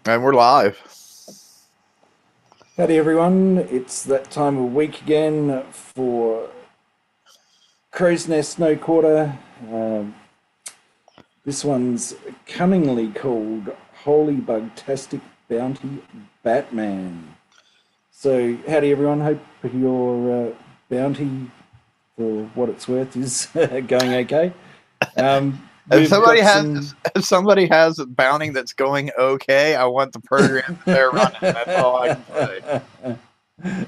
And we're live. Howdy everyone, it's that time of week again for Crow's Nest No Quarter. This one's cunningly called Holy Bugtastic Bounty Batman. So howdy everyone, hope your bounty, for what it's worth, is going okay. If We've somebody got has some... if somebody has a bounty that's going okay, I want the program that they're running. That's all I can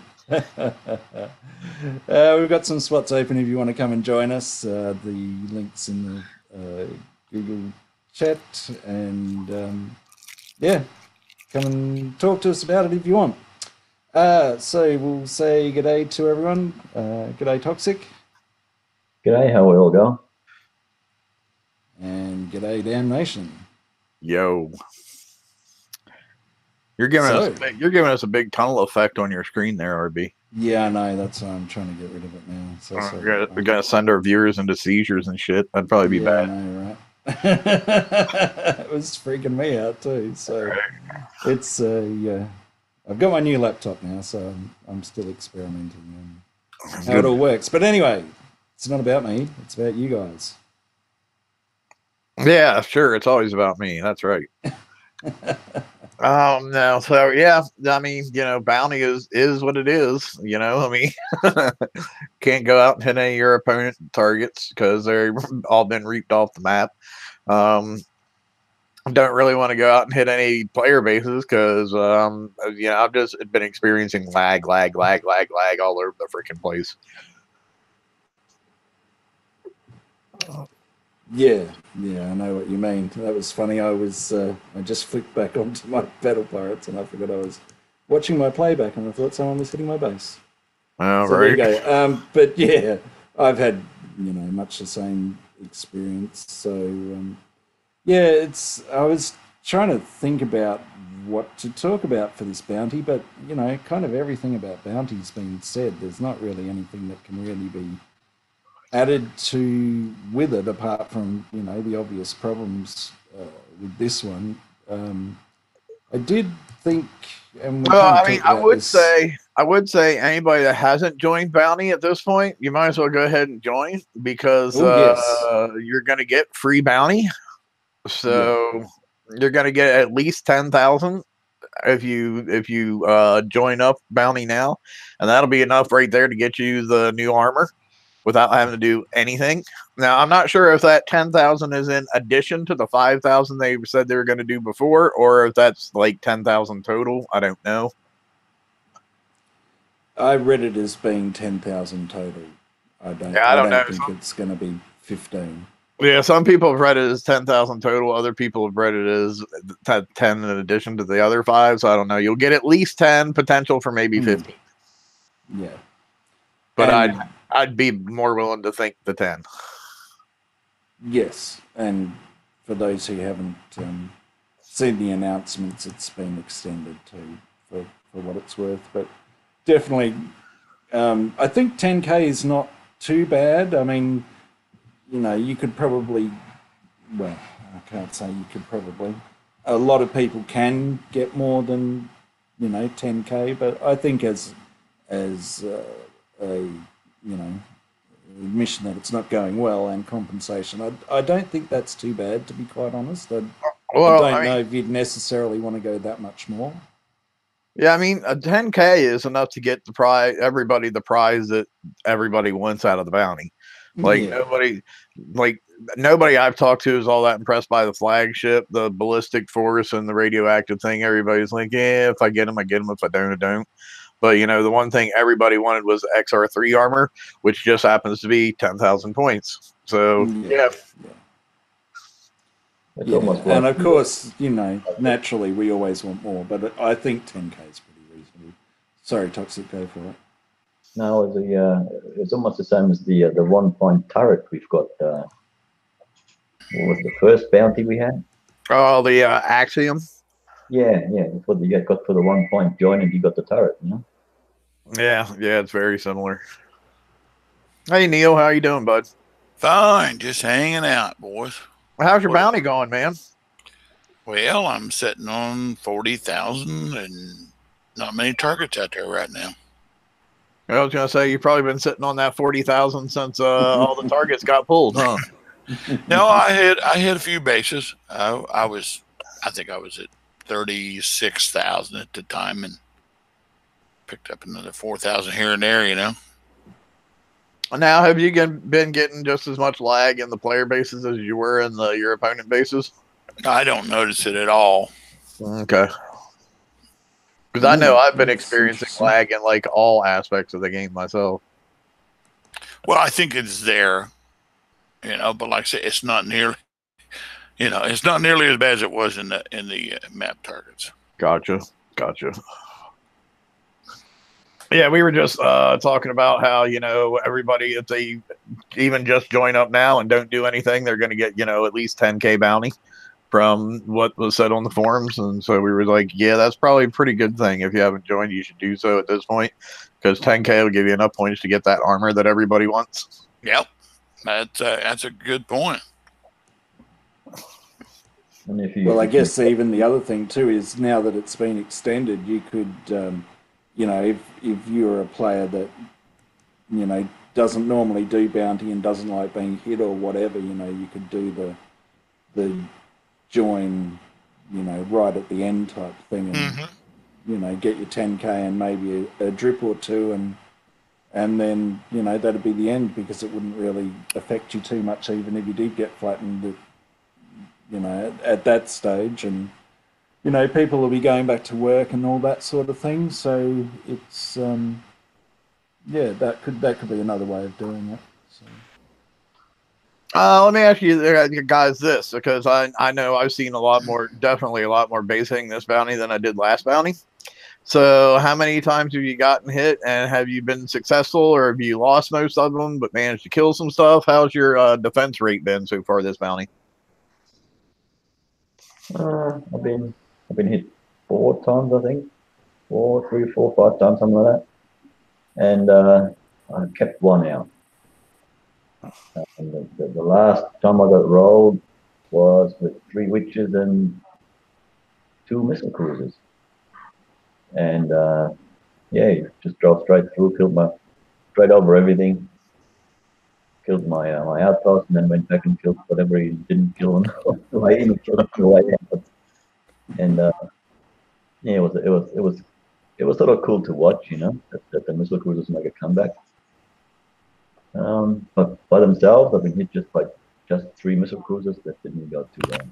say. We've got some spots open if you want to come and join us. The link's in the Google chat, and yeah, come and talk to us about it if you want. So we'll say g'day to everyone. G'day Toxic. G'day, how we all go? And g'day Damnation. Yo. You're giving us a big tunnel effect on your screen there, RB. Yeah, I know. That's why I'm trying to get rid of it now. So we're gonna send our viewers into seizures and shit. That'd probably be bad. I know, right? It was freaking me out too. So it's yeah. I've got my new laptop now, so I'm still experimenting on how it all works. But anyway, it's not about me. It's about you guys. Yeah, sure. It's always about me. That's right. No. So yeah, I mean, bounty is what it is. I mean, can't go out and hit any of your opponent targets because they're all been reaped off the map. Don't really want to go out and hit any player bases because I've just been experiencing lag all over the freaking place. Yeah, I know what you mean. That was funny. I just flicked back onto my Battle Pirates and I forgot I was watching my playback and I thought someone was hitting my base. Oh, so right. There you go. But yeah, I've had much the same experience. So yeah, I was trying to think about what to talk about for this bounty, but kind of everything about bounty's been said. There's not really anything that can really be added to with it apart from the obvious problems with this one. I did think, and we well, kind of I mean, talked about I would say anybody that hasn't joined bounty at this point, you might as well go ahead and join because yes, you're going to get free bounty. So you're going to get at least 10,000 if you join up bounty now, and that'll be enough right there to get you the new armor without having to do anything. Now, I'm not sure if that 10,000 is in addition to the 5,000 they said they were going to do before, or if that's like 10,000 total. I don't know. I read it as being 10,000 total. I don't know. think it's going to be 15. Yeah, some people have read it as 10,000 total. Other people have read it as 10 in addition to the other 5. So I don't know. You'll get at least 10, potential for maybe 15. Yeah. But I'd be more willing to think the 10. Yes, and for those who haven't seen the announcements, it's been extended for what it's worth. But definitely, I think 10K is not too bad. I mean, you could probably, well, I can't say you could probably. A lot of people can get more than 10K, but I think as a admission that it's not going well and compensation, I don't think that's too bad, to be quite honest. I don't know if you'd necessarily want to go that much more. Yeah, I mean, a 10K is enough to get everybody the prize that everybody wants out of the bounty. Like nobody I've talked to is all that impressed by the flagship, the ballistic force, and the radioactive thing. Everybody's like, yeah, if I get them, I get them. If I don't, I don't. But the one thing everybody wanted was XR3 armor, which just happens to be 10,000 points. So yeah. And of course, naturally we always want more, but I think 10K is pretty reasonable. Sorry, Toxic, go for it. No, it's almost the same as the 1-point turret we've got. What was the first bounty we had? Oh, the Axiom. Yeah. What you got for the 1-point join, and you got the turret. Yeah, it's very similar. Hey, Neil, how you doing, bud? Fine, just hanging out, boys. How's your bounty going, man? Well, I'm sitting on 40,000 and not many targets out there right now. I was gonna say you've probably been sitting on that 40,000 since all the targets got pulled, huh? No, I had a few bases. I think I was at 36,000 at the time, and picked up another 4,000 here and there. You know. Now, have you been getting just as much lag in the player bases as you were in your opponent bases? I don't notice it at all. Okay. Because I know I've been experiencing lag in like all aspects of the game myself. Well, I think it's there, you know, but like I said, it's not nearly, you know, it's not nearly as bad as it was in the map targets. Gotcha. Yeah, we were just talking about how, you know, everybody, if they even just join up now and don't do anything, they're going to get, you know, at least 10K bounty from what was said on the forums. And so we were like, yeah, that's probably a pretty good thing. If you haven't joined, you should do so at this point, because 10K will give you enough points to get that armor that everybody wants. Yep, that's a good point. And well, I guess even the other thing too is now that it's been extended, you could, you know, if you're a player that, you know, doesn't normally do bounty and doesn't like being hit or whatever, you know, you could do the join, you know, right at the end type thing, and you know, get your 10K and maybe a drip or two, and then, you know, that'd be the end, because it wouldn't really affect you too much, even if you did get flattened, you know, at that stage. And, you know, people will be going back to work and all that sort of thing. So it's, yeah, that could be another way of doing it. So. Let me ask you guys this, because I know I've seen definitely a lot more basing this bounty than I did last bounty. So how many times have you gotten hit, and have you been successful, or have you lost most of them but managed to kill some stuff? How's your defense rate been so far this bounty? I've been hit 4 times, I think. 3, 4, 5 times, something like that. And I kept 1 out. And the last time I got rolled was with 3 witches and 2 missile cruisers. And yeah, just drove straight through, straight over everything. Killed my outpost, and then went back and killed whatever he didn't kill on the way in, killed on the way out. And yeah, it was sort of cool to watch, you know, that the missile cruisers make a comeback. But by themselves, I've been hit just 3 missile cruisers that didn't go too well.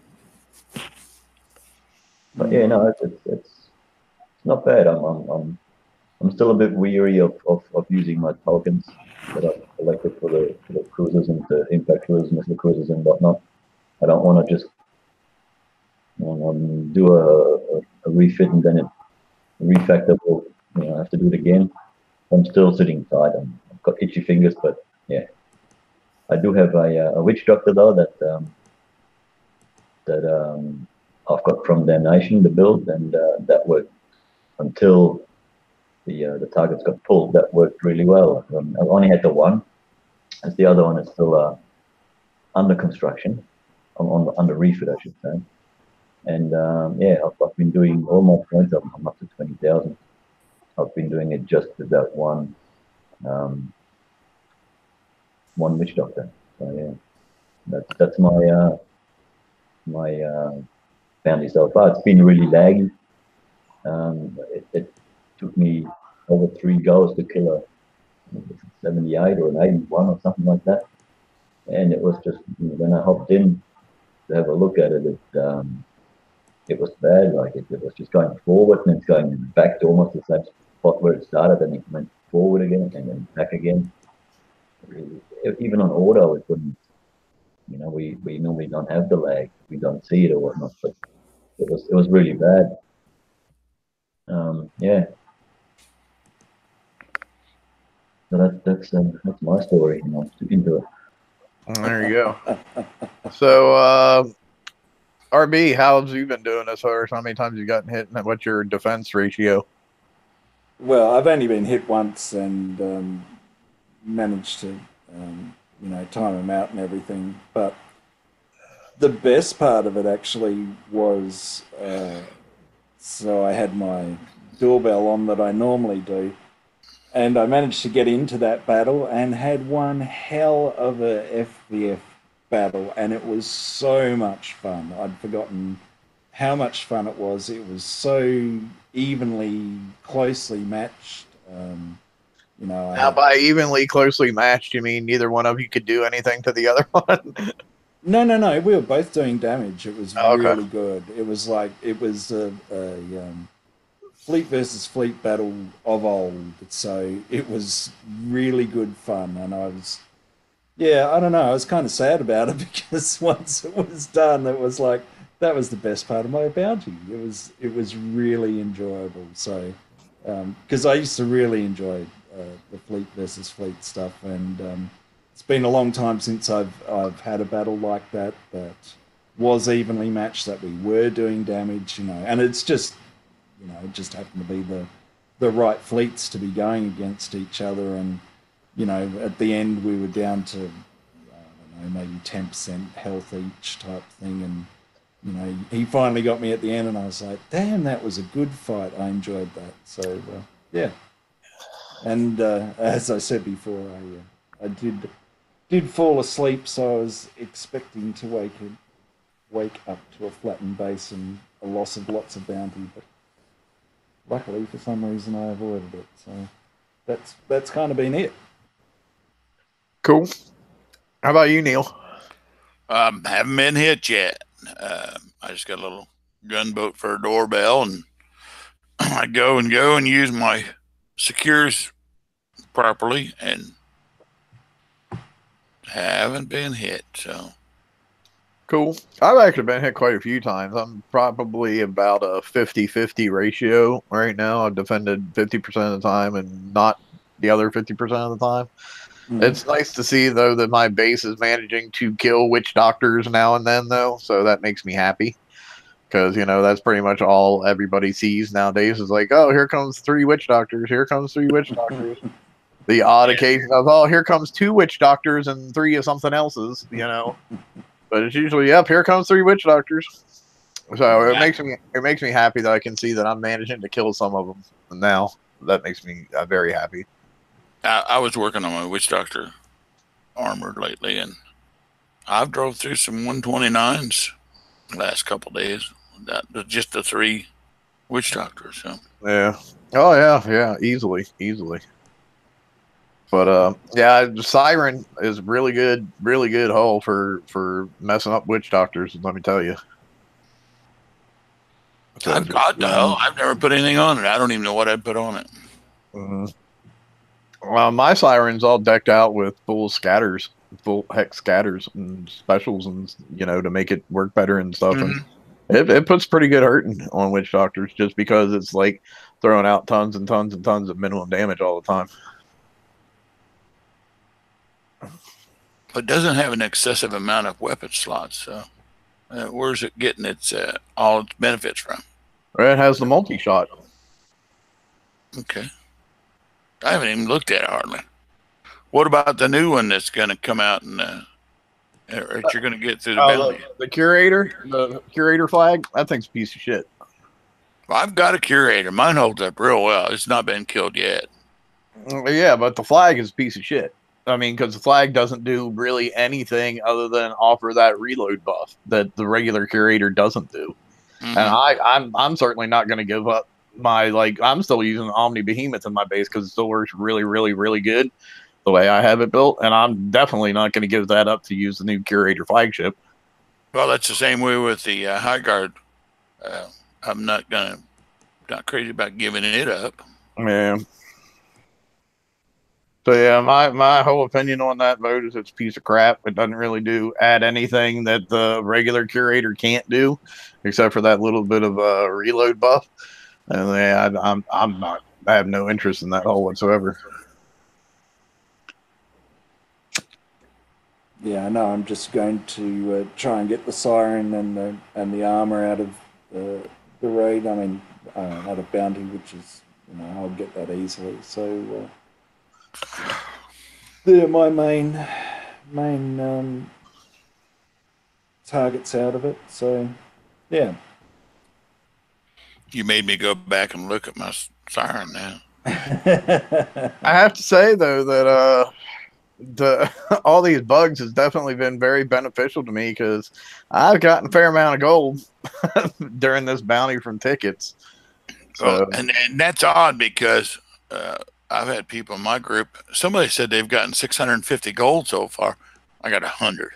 But yeah, no, it's not bad. I'm still a bit weary of using my tokens that I've collected for the cruisers and the impact cruisers, missile cruisers, and whatnot. I don't want to just do a refit and then refactor will, you know, have to do it again. I'm still sitting tight. I've got itchy fingers, but yeah, I do have a witch doctor though that I've got from Damnation, the build, and that worked until the targets got pulled. That worked really well. I've only had the one, as the other one is still under construction, under refit, I should say. And yeah, I've been doing all my points. I'm up to 20,000. I've been doing it just with that one witch doctor. So yeah, that's my bounty so far. It's been really laggy. It took me over 3 goes to kill a 78 or an 81 or something like that. And it was just, you know, when I hopped in to have a look at it, it was bad. Like it was just going forward and it's going back to almost the same spot where it started, and it went forward again and then back again. Even on auto, it wouldn't. You know, we normally don't have the lag. We don't see it or whatnot, but it was really bad. Yeah. So that's my story. You know, into it. There you go. So, RB, how have you been doing as far as how many times you've gotten hit, and what's your defense ratio? Well, I've only been hit once and managed to, you know, time them out and everything. But the best part of it actually was, so I had my doorbell on that I normally do, and I managed to get into that battle and had one hell of a FVF battle, and it was so much fun. I'd forgotten how much fun it was. It was so evenly, closely matched. You know, Now, by evenly closely matched, you mean neither one of you could do anything to the other one? no. We were both doing damage. It was Oh, okay. really good. It was like it was a fleet versus fleet battle of old. So it was really good fun, and yeah, I don't know. I was kind of sad about it because once it was done, it was like that was the best part of my bounty. It was really enjoyable. So because I used to really enjoy the fleet versus fleet stuff, and it's been a long time since I've had a battle like that was evenly matched, that we were doing damage, and it's just it just happened to be the right fleets to be going against each other, and at the end we were down to I don't know, maybe 10% health each type thing, and he finally got me at the end, and I was like, damn, that was a good fight. I enjoyed that. So yeah. And as I said before, I did fall asleep, so I was expecting to wake up to a flattened base and a loss of lots of bounty, but luckily for some reason I avoided it. So that's kind of been it. Cool. How about you, Neil? Haven't been hit yet. I just got a little gunboat for a doorbell, and I go and use my secures properly, and haven't been hit. So Cool. I've actually been hit quite a few times. I'm probably about a 50-50 ratio right now. I've defended 50% of the time and not the other 50% of the time. It's nice to see, though, that my base is managing to kill witch doctors now and then, though. So that makes me happy. Because, that's pretty much all everybody sees nowadays is like, oh, here comes 3 witch doctors. Here comes 3 witch doctors. The odd occasion of, oh, here comes 2 witch doctors and 3 of something else's, But it's usually, yep, here comes 3 witch doctors. So it makes me happy that I can see that I'm managing to kill some of them now. That makes me very happy. I was working on my witch doctor armor lately, and I've drove through some 129s the last couple days. Just the 3 witch doctors. So Yeah. Oh yeah, easily. But yeah, Siren is really good hull for messing up witch doctors. Let me tell you. So, I've got the hell. I've never put anything on it. I don't even know what I'd put on it. Mm-hmm. Well, my Siren's all decked out with full scatters, full hex scatters and specials, and to make it work better and stuff. Mm-hmm. And it puts pretty good hurting on witch doctors just because it's like throwing out tons and tons and tons of minimum damage all the time. But it doesn't have an excessive amount of weapon slots. So where's it getting all its benefits from? It has the multi-shot. Okay. I haven't even looked at it hardly. What about the new one that's going to come out and that you're going to get through the bounty? The curator flag? That thing's a piece of shit. Well, I've got a curator. Mine holds up real well. It's not been killed yet. Yeah, but the flag is a piece of shit. I mean, because the flag doesn't do really anything other than offer that reload buff that the regular curator doesn't do. Mm-hmm. And I'm certainly not going to give up my, I'm still using Omni Behemoth in my base because it still works really, really, really good the way I have it built. And I'm definitely not going to give that up to use the new curator flagship. Well, that's the same way with the High Guard. I'm not crazy about giving it up. Yeah. So yeah, my whole opinion on that vote is it's a piece of crap. It doesn't really add anything that the regular curator can't do, except for that little bit of a reload buff. And yeah, I have no interest in that hole whatsoever. Yeah, no, I'm just going to try and get the Siren and the armor out of the raid. I mean, out of bounty, which is I'll get that easily. So they're my main targets out of it. So, yeah. You made me go back and look at my siren now. I have to say though that all these bugs has definitely been very beneficial to me because I've gotten a fair amount of gold during this bounty from tickets. So, and that's odd because I've had people in my group. Somebody said they've gotten 650 gold so far. I got 100.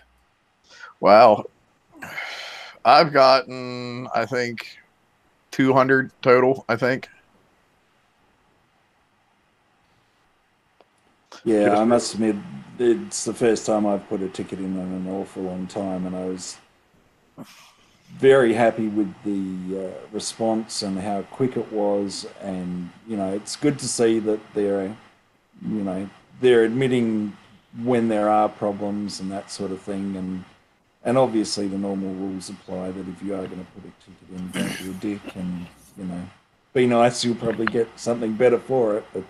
wow, I've gotten I think 200 total. I think. Yeah, I must admit, it's the first time I've put a ticket in an awful long time, and I was very happy with the response and how quick it was. And it's good to see that they're admitting when there are problems and that sort of thing. And obviously the normal rules apply that if you are going to put a ticket in, don't be a dick and be nice. You'll probably get something better for it. But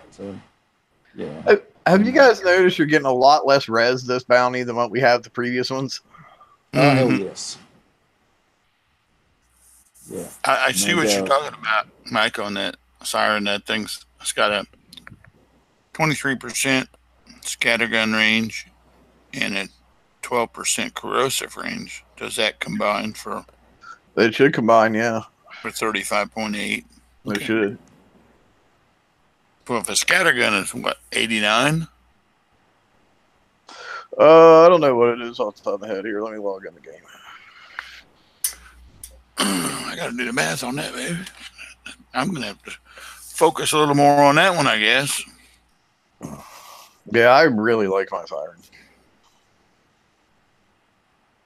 yeah. Have you guys noticed you're getting a lot less res this bounty than what we had the previous ones? Oh, hell yes. Yeah. I see what you're talking about, Mike, on that siren. That thing's it's got a 23% scattergun range and a 12% corrosive range. Does that combine for? It should combine, yeah. For 35.8. It should. Well, if a scattergun is what, 89? I don't know what it is off the top of my head here. Let me log in the game. I got to do the math on that, baby. I'm going to have to focus a little more on that one, I guess. Yeah, I really like my siren.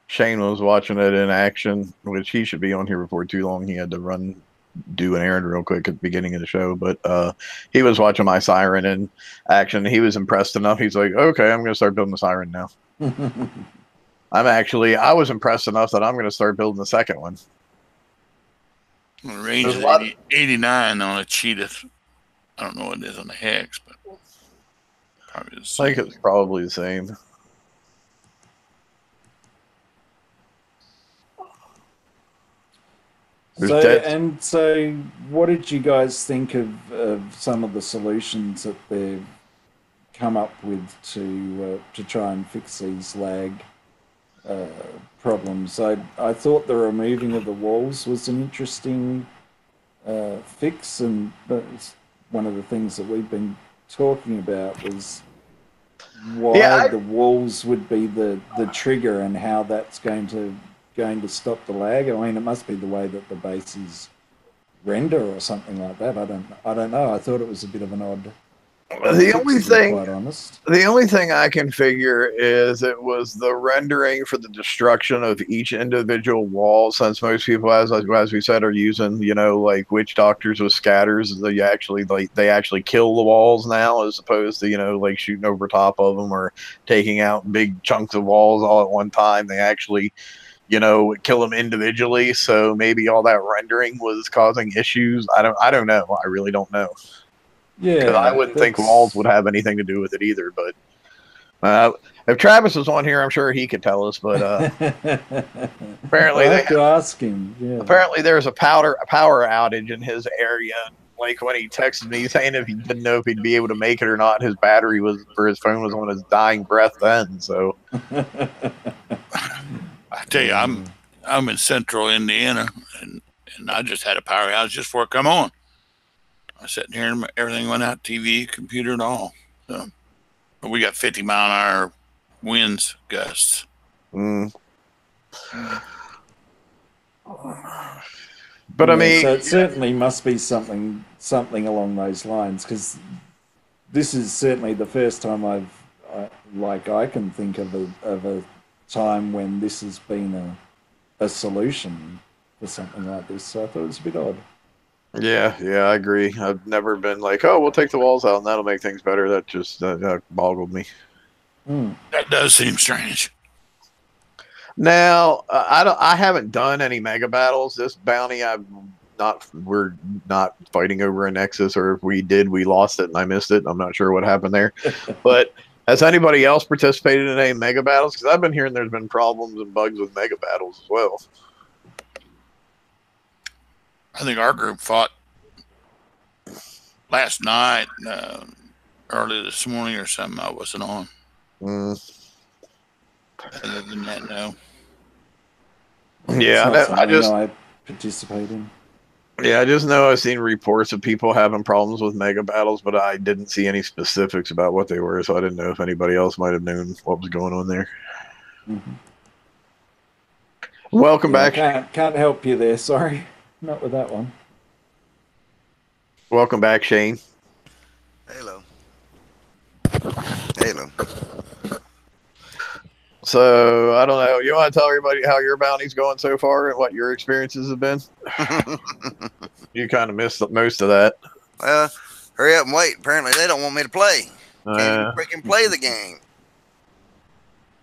Shane was watching it in action, which he should be on here before too long. He had to do an errand real quick at the beginning of the show, but he was watching my siren in action. He was impressed enough. He's like, okay, I'm going to start building the siren now. I was impressed enough that I'm going to start building the second one. Well, the range is 89 on a cheetah. I don't know what it is on the hex, but probably the same. I think it's probably the same. So what did you guys think of some of the solutions that they've come up with to try and fix these lag problems? I thought the removing of the walls was an interesting fix, and one of the things that we've been talking about was why the walls would be the trigger and how that's going to stop the lag. I mean, it must be the way that the bases render or something like that. I don't know. I thought it was a bit of an odd. The only thing I can figure is it was the rendering for the destruction of each individual wall. Since most people, as we said, are using like witch doctors with scatters, they actually kill the walls now, as opposed to like shooting over top of them or taking out big chunks of walls all at one time. They actually kill them individually. So maybe all that rendering was causing issues. I don't know. I really don't know. Yeah, I wouldn't think walls would have anything to do with it either. But if Travis was on here, I'm sure he could tell us. But apparently, I have to ask him. Yeah. Apparently, there's a power outage in his area. Like when he texted me saying if he didn't know if he'd be able to make it or not, his battery for his phone was on his dying breath then. So I tell you, I'm in central Indiana, and I just had a power outage just before it come on. I sat here and everything went out, TV, computer, and all. So, but we got 50-mile-an-hour winds gusts. But I mean, so it certainly must be something along those lines, because this is certainly the first time I can think of a time when this has been a solution for something like this. So I thought it was a bit odd. Yeah, I agree. I've never been like, oh, we'll take the walls out and that'll make things better. That just that boggled me. That does seem strange. Now, I haven't done any mega battles. This bounty, we're not fighting over a Nexus, or if we did, we lost it and I missed it. I'm not sure what happened there. But Has anybody else participated in any mega battles? Because I've been hearing there's been problems and bugs with mega battles as well. I think our group fought last night, early this morning or something. I wasn't on. Other than that, no. Yeah, I participate in. Yeah, I just know I've seen reports of people having problems with mega battles, but I didn't see any specifics about what they were, so I didn't know if anybody else might have known what was going on there. Mm-hmm. Welcome back. Can't help you there. Sorry, not with that one. Welcome back, Shane. Hello. So, I don't know. You want to tell everybody how your bounty's going so far and what your experiences have been? You kind of missed most of that. Well, hurry up and wait. Apparently, they don't want me to play. Can't even freaking play the game.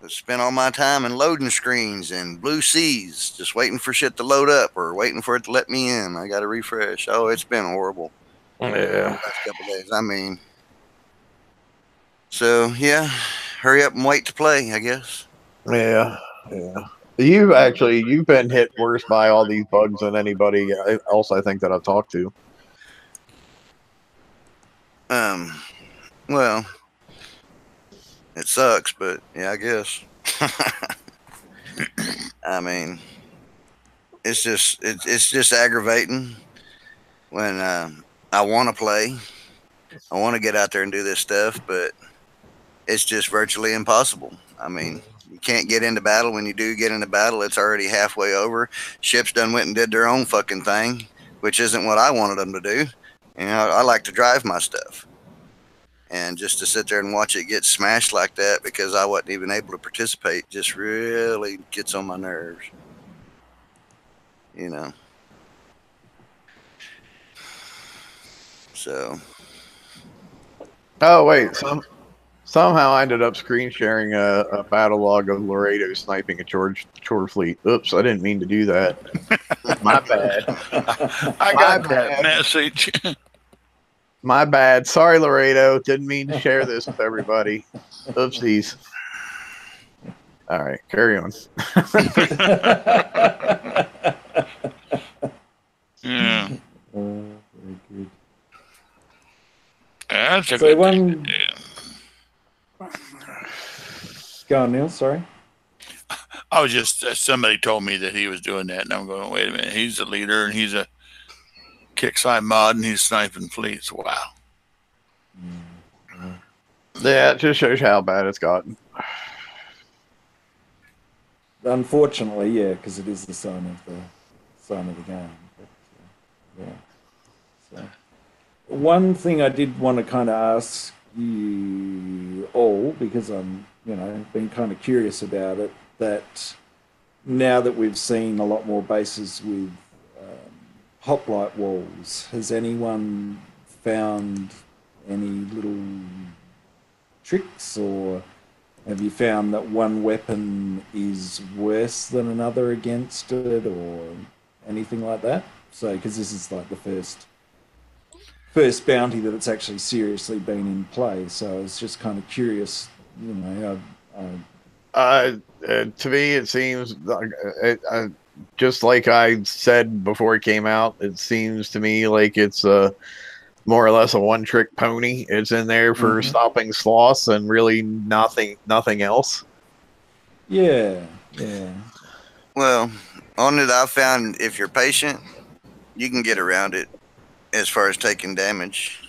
I spent all my time in loading screens and blue seas, just waiting for shit to load up or waiting for it to let me in. I got to refresh. Oh, it's been horrible. Yeah. The last couple of days. I mean, so yeah, hurry up and wait to play, I guess. Yeah. You've been hit worse by all these bugs than anybody else I think that I've talked to. Well, it sucks, but yeah, I guess. I mean, it's just aggravating when I want to play. I want to get out there and do this stuff, but it's just virtually impossible. I mean, you can't get into battle. When you do get into battle, it's already halfway over. Ships done went and did their own fucking thing, which isn't what I wanted them to do. You know, I like to drive my stuff. And just to sit there and watch it get smashed like that because I wasn't even able to participate just really gets on my nerves. You know. So. Oh, wait. Somehow I ended up screen sharing a battle log of Laredo sniping a chore fleet. Oops, I didn't mean to do that. My bad. I got that message. My bad. Sorry, Laredo. Didn't mean to share this with everybody. Oopsies. All right, carry on. Yeah. Very good. That's a So good thing. Go on, Neil. Sorry. I was just somebody told me that he was doing that, and I'm going, wait a minute. He's a leader, and he's a kickside mod, and he's sniping fleets. Wow. Yeah, it just shows how bad it's gotten. Unfortunately, yeah, because it is the sign of the game. But, yeah. So, one thing I did want to kind of ask you all, because I'm, been kind of curious about it, that now that we've seen a lot more bases with hoplite walls, has anyone found any little tricks, or have you found that one weapon is worse than another against it, or anything like that? So, because this is like the first bounty that it's actually seriously been in play, so I was just kind of curious, to me, it seems just like I said before it came out. It seems to me like it's more or less a one-trick pony. It's in there for stopping sloths and really nothing else. Yeah. Well, on it, I found if you're patient, you can get around it as far as taking damage.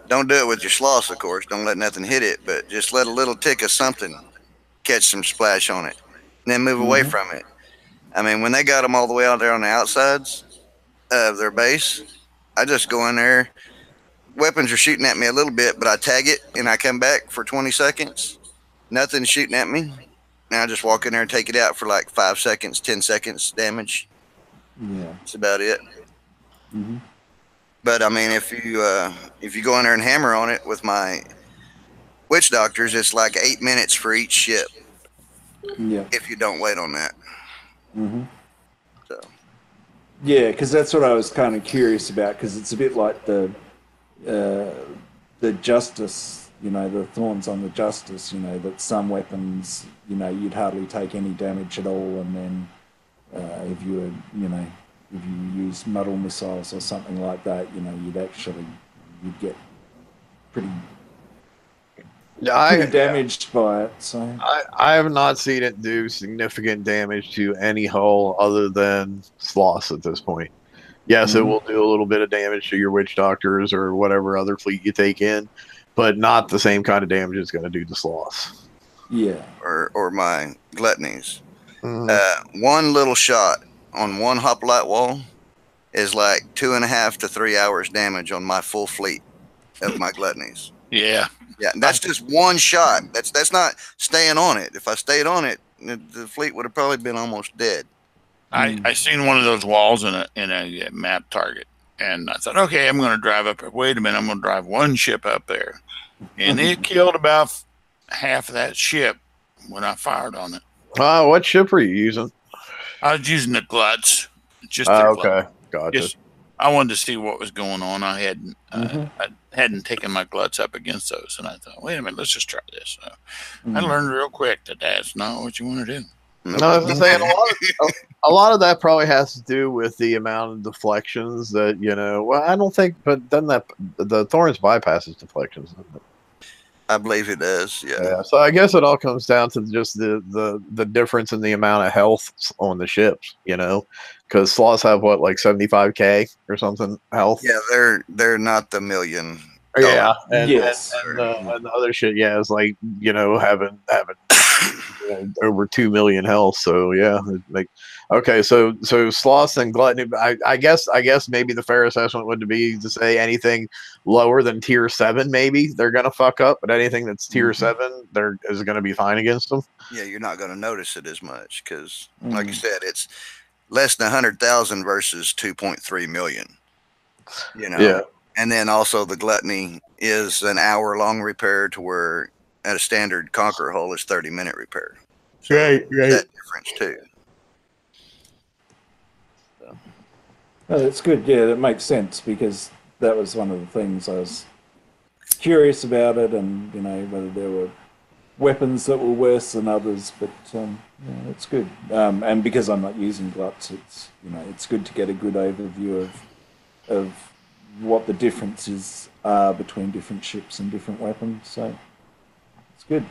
Don't do it with your sloths, of course. Don't let nothing hit it, but just let a little tick of something catch some splash on it, and then move away from it. I mean, when they got them all the way out there on the outsides of their base, I just go in there. Weapons are shooting at me a little bit, but I tag it, and I come back for 20 seconds. Nothing's shooting at me. Now I just walk in there and take it out for like 5 seconds, 10 seconds damage. Yeah. That's about it. But I mean, if you go in there and hammer on it with my witch doctors, it's like 8 minutes for each ship. Yeah. If you don't wait on that. So. Yeah, because that's what I was kind of curious about, because it's a bit like the Justice, you know, the thorns on the justice, you know, that some weapons, you know, you'd hardly take any damage at all, and then if you were, you know, if you use muddle missiles or something like that, you know, you'd get pretty damaged by it. So I have not seen it do significant damage to any hull other than Sloss at this point. Yes, it will do a little bit of damage to your witch doctors or whatever other fleet you take in, but not the same kind of damage it's going to do to Sloss. Yeah. Or my gluttonies. One little shot on one hoplite wall is like 2.5 to 3 hours damage on my full fleet of my gluttonies. Yeah. Yeah, that's just one shot. That's not staying on it. If I stayed on it, the fleet would have probably been almost dead. I seen one of those walls in a map target, and I thought, okay, I'm going to drive up there. Wait a minute, I'm going to drive one ship up there, and it killed about half of that ship when I fired on it. What ship were you using? I was using the gluts, just the gluts. Okay, gotcha. I wanted to see what was going on. I hadn't taken my gluts up against those, and I thought, wait a minute, let's just try this. So I learned real quick that that's not what you want to do. No, I was saying a lot of that probably has to do with the amount of deflections that, you know. Well, I don't think, but then the Thorns bypasses deflections, doesn't it? I believe it does. Yeah. So I guess it all comes down to just the difference in the amount of health on the ships, you know, because Sloths have what, like 75k or something health. Yeah, they're not the million. Yeah, and yes, and the other shit, yeah, is like, you know, having over 2 million health. So yeah, like, okay, so Sloths and Gluttony. I guess maybe the fair assessment would be to say anything lower than tier 7, maybe they're gonna fuck up, but anything that's tier 7, there is gonna be fine against them. Yeah, you're not gonna notice it as much because, like you said, it's less than 100,000 versus 2.3 million. You know. Yeah. And then also the Gluttony is an hour-long repair to where at a standard Conqueror hull is 30-minute repair. So right. That difference too. So. Oh, that's good. Yeah, that makes sense because that was one of the things I was curious about it, and you know whether there were weapons that were worse than others. But yeah, it's good. And because I'm not using gluts, it's good to get a good overview of what the differences are between different ships and different weapons. So it's good.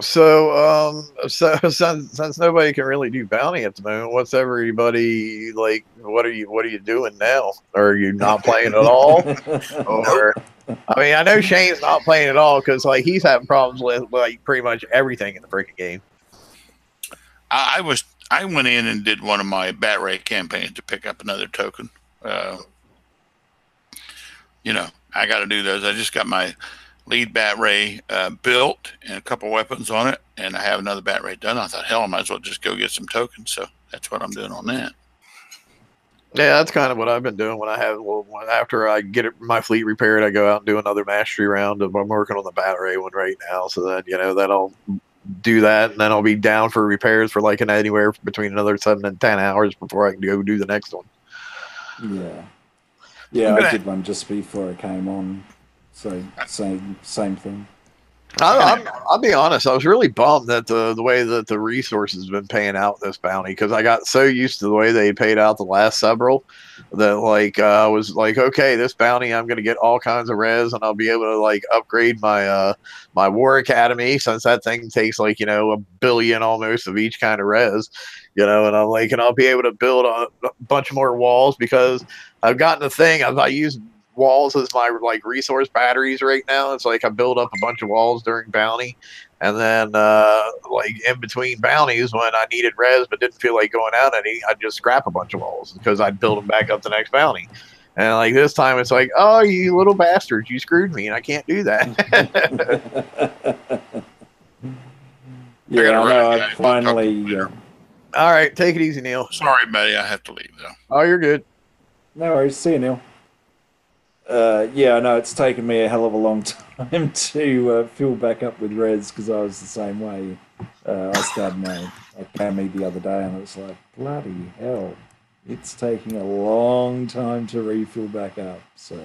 So, since nobody can really do bounty at the moment, what's everybody like? What are you doing now? Are you not playing at all? Or, I mean, I know Shane's not playing at all because like he's having problems with like pretty much everything in the freaking game. I went in and did one of my bat ray campaigns to pick up another token. You know, I got to do those. I just got my lead bat ray built and a couple weapons on it, and I have another bat ray done. I thought, hell, I might as well just go get some tokens. So that's what I'm doing on that. Yeah, that's kind of what I've been doing when I have. Well, after I get my fleet repaired, I go out and do another mastery round. I'm working on the bat ray one right now, so that then I'll do that, and then I'll be down for repairs for like anywhere between another 7 and 10 hours before I can go do the next one. Yeah, I did one just before I came on. So same thing. I'll be honest. I was really bummed that the way that the resources have been paying out this bounty, because I got so used to the way they paid out the last several that like I was like, okay, this bounty I'm going to get all kinds of res, and I'll be able to like upgrade my my war academy, since that thing takes like, you know, 1 billion almost of each kind of res, you know, and I'm like, and I'll be able to build a bunch more walls because I've gotten the thing. I use walls as my like resource batteries right now. It's like I build up a bunch of walls during bounty, and then like in between bounties when I needed res but didn't feel like going out any, I'd just scrap a bunch of walls because I'd build them back up the next bounty. And like this time it's like, oh, you little bastards, you screwed me and I can't do that. Yeah, I know. I finally. All right, take it easy, Neil. Sorry, buddy. I have to leave though. Oh, you're good. No worries. See you, Neil. Yeah, I know it's taken me a hell of a long time to fill back up with res because I was the same way. I started my academy the other day and it was like, bloody hell, it's taking a long time to refill back up. So,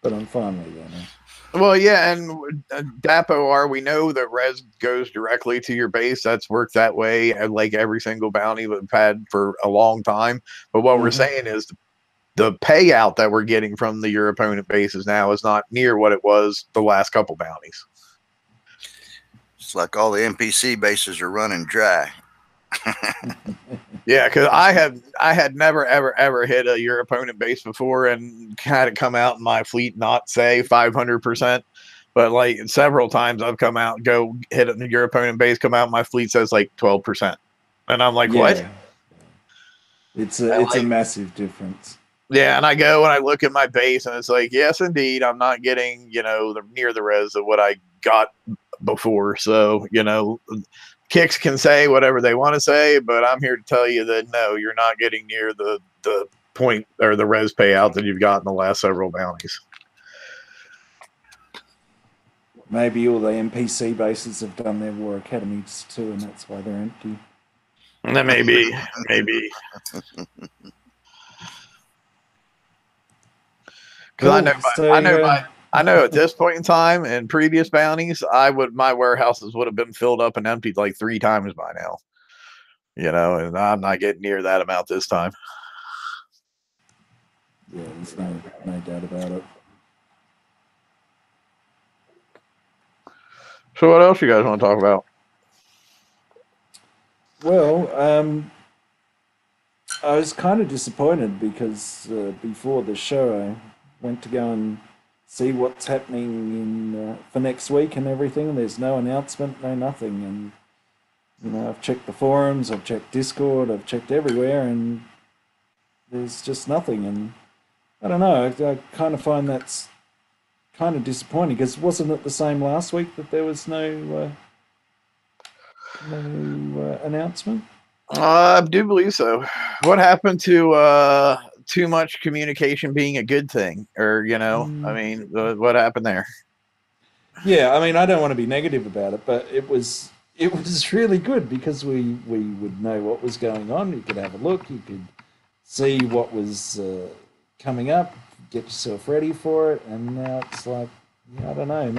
but I'm finally there now. Well, yeah, and Dapo we know that res goes directly to your base. That's worked that way at like every single bounty we've had for a long time. But what we're saying is the payout that we're getting from your opponent bases now is not near what it was the last couple bounties. It's like all the NPC bases are running dry. Yeah, because I had never ever hit a your opponent base before and had it come out in my fleet not say 500%, but like several times I've come out, go hit your opponent base, come out, my fleet says like 12%, and I'm like, what? It's a massive difference. Yeah, and I go and I look at my base and it's like, yes, indeed, I'm not getting near the res of what I got before. So Kicks can say whatever they want to say, but I'm here to tell you that no, you're not getting near the point or the res payout that you've got in the last several bounties. Maybe all the NPC bases have done their war academies too, and that's why they're empty. That may be, maybe. Because I know at this point in time and previous bounties, my warehouses would have been filled up and emptied like 3 times by now. And I'm not getting near that amount this time. Yeah, there's no doubt about it. So what else you guys want to talk about? Well, I was kind of disappointed because before the show I went to go and see what's happening for next week and everything. There's no announcement, no nothing. And, I've checked the forums, I've checked Discord, I've checked everywhere, and there's just nothing. And I don't know, I kind of find that's kind of disappointing because wasn't it the same last week that there was no announcement? I do believe so. What happened to too much communication being a good thing? Or, I mean, what happened there? Yeah, I mean, I don't want to be negative about it, but it was really good because we would know what was going on. You could have a look, you could see what was coming up, get yourself ready for it, and now it's like, I don't know,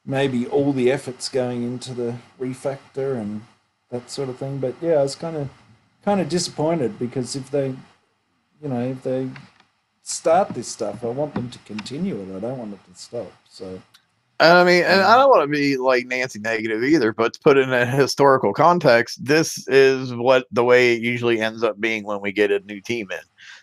maybe all the effort's going into the refactor and that sort of thing. But yeah, I was kind of disappointed because if they start this stuff, I want them to continue it. I don't want it to stop. So, I mean, and I don't want to be like Nancy negative either, but to put it in a historical context, this is the way it usually ends up being when we get a new team in.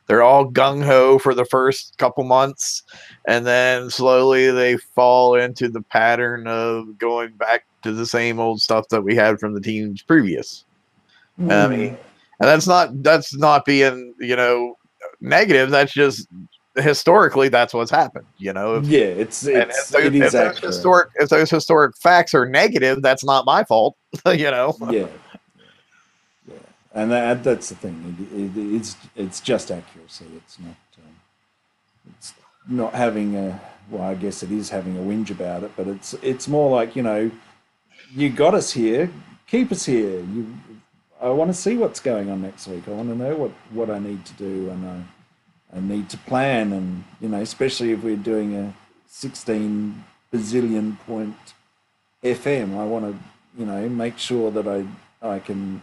They're all gung-ho for the first couple months, and then slowly they fall into the pattern of going back to the same old stuff that we had from the teams previous. I mean, and that's not being, negative. That's just historically that's what's happened. If those historic facts are negative, that's not my fault. Yeah. And that's the thing. It's just accuracy. It's not having I guess it is having a whinge about it, but it's more like, you got us here, keep us here. I want to see what's going on next week. I want to know what I need to do, and I need to plan, and especially if we're doing a 16 bazillion point FM, I want to make sure that I can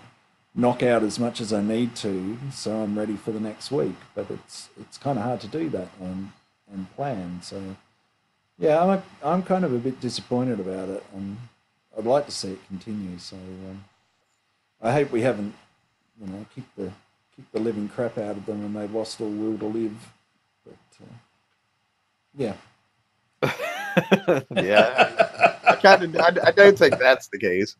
knock out as much as I need to, so I'm ready for the next week. But it's kind of hard to do that and plan. So yeah, I'm kind of a bit disappointed about it, and I'd like to see it continue. So I hope we haven't kicked the living crap out of them and they've lost all will to live. But yeah. Yeah, I don't think that's the case.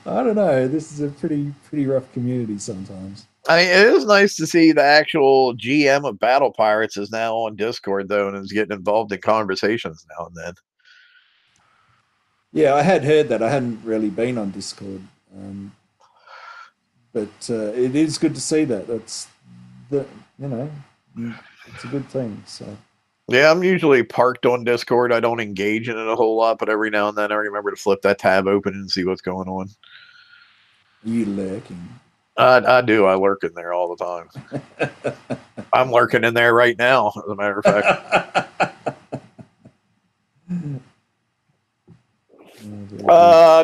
I don't know. This is a pretty rough community sometimes. I mean, it is nice to see the actual GM of Battle Pirates is now on Discord though, and is getting involved in conversations now and then. Yeah, I had heard that. I hadn't really been on Discord, but it is good to see that. It's a good thing. So. Yeah, I'm usually parked on Discord. I don't engage in it a whole lot, but every now and then I remember to flip that tab open and see what's going on. Are you lurking? I do. I lurk in there all the time. I'm lurking in there right now, as a matter of fact.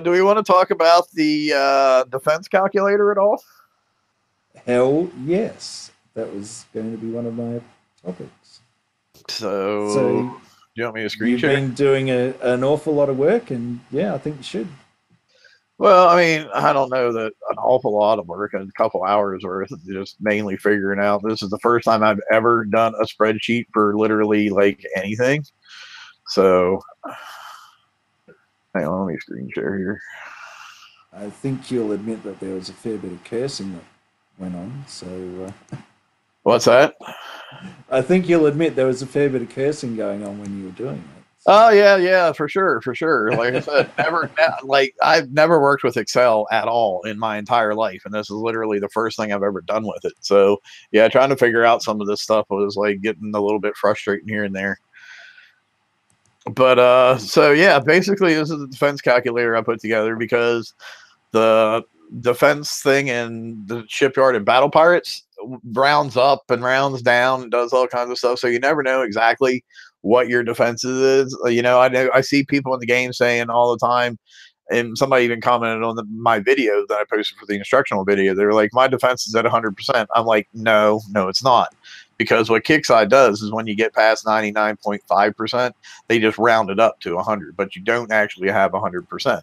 Do we want to talk about the defense calculator at all? Hell yes. That was going to be one of my topics. So do you want me to screen You've share? been doing an awful lot of work, and yeah, I think you should. Well, I mean, I don't know that an awful lot of work, a couple hours worth, just mainly figuring out. This is the first time I've ever done a spreadsheet for literally like anything. So, hang on, let me screen share here. I think you'll admit that there was a fair bit of cursing that went on. So, What's that? I think you'll admit there was a fair bit of cursing going on when you were doing it. Oh yeah, for sure. Like I said, I've never worked with Excel at all in my entire life, and this is literally the first thing I've ever done with it. So yeah, trying to figure out some of this stuff was like getting a little bit frustrating here and there. But so yeah, basically this is the defense calculator I put together because the defense thing in the shipyard and battle pirates rounds up and rounds down and does all kinds of stuff, so you never know exactly what your defenses is. I see people in the game saying all the time, and somebody even commented on my video that I posted for the instructional video. They were like, my defense is at 100%. I'm like, no, it's not. Because what Kickside does is when you get past 99.5%, they just round it up to 100, but you don't actually have 100%.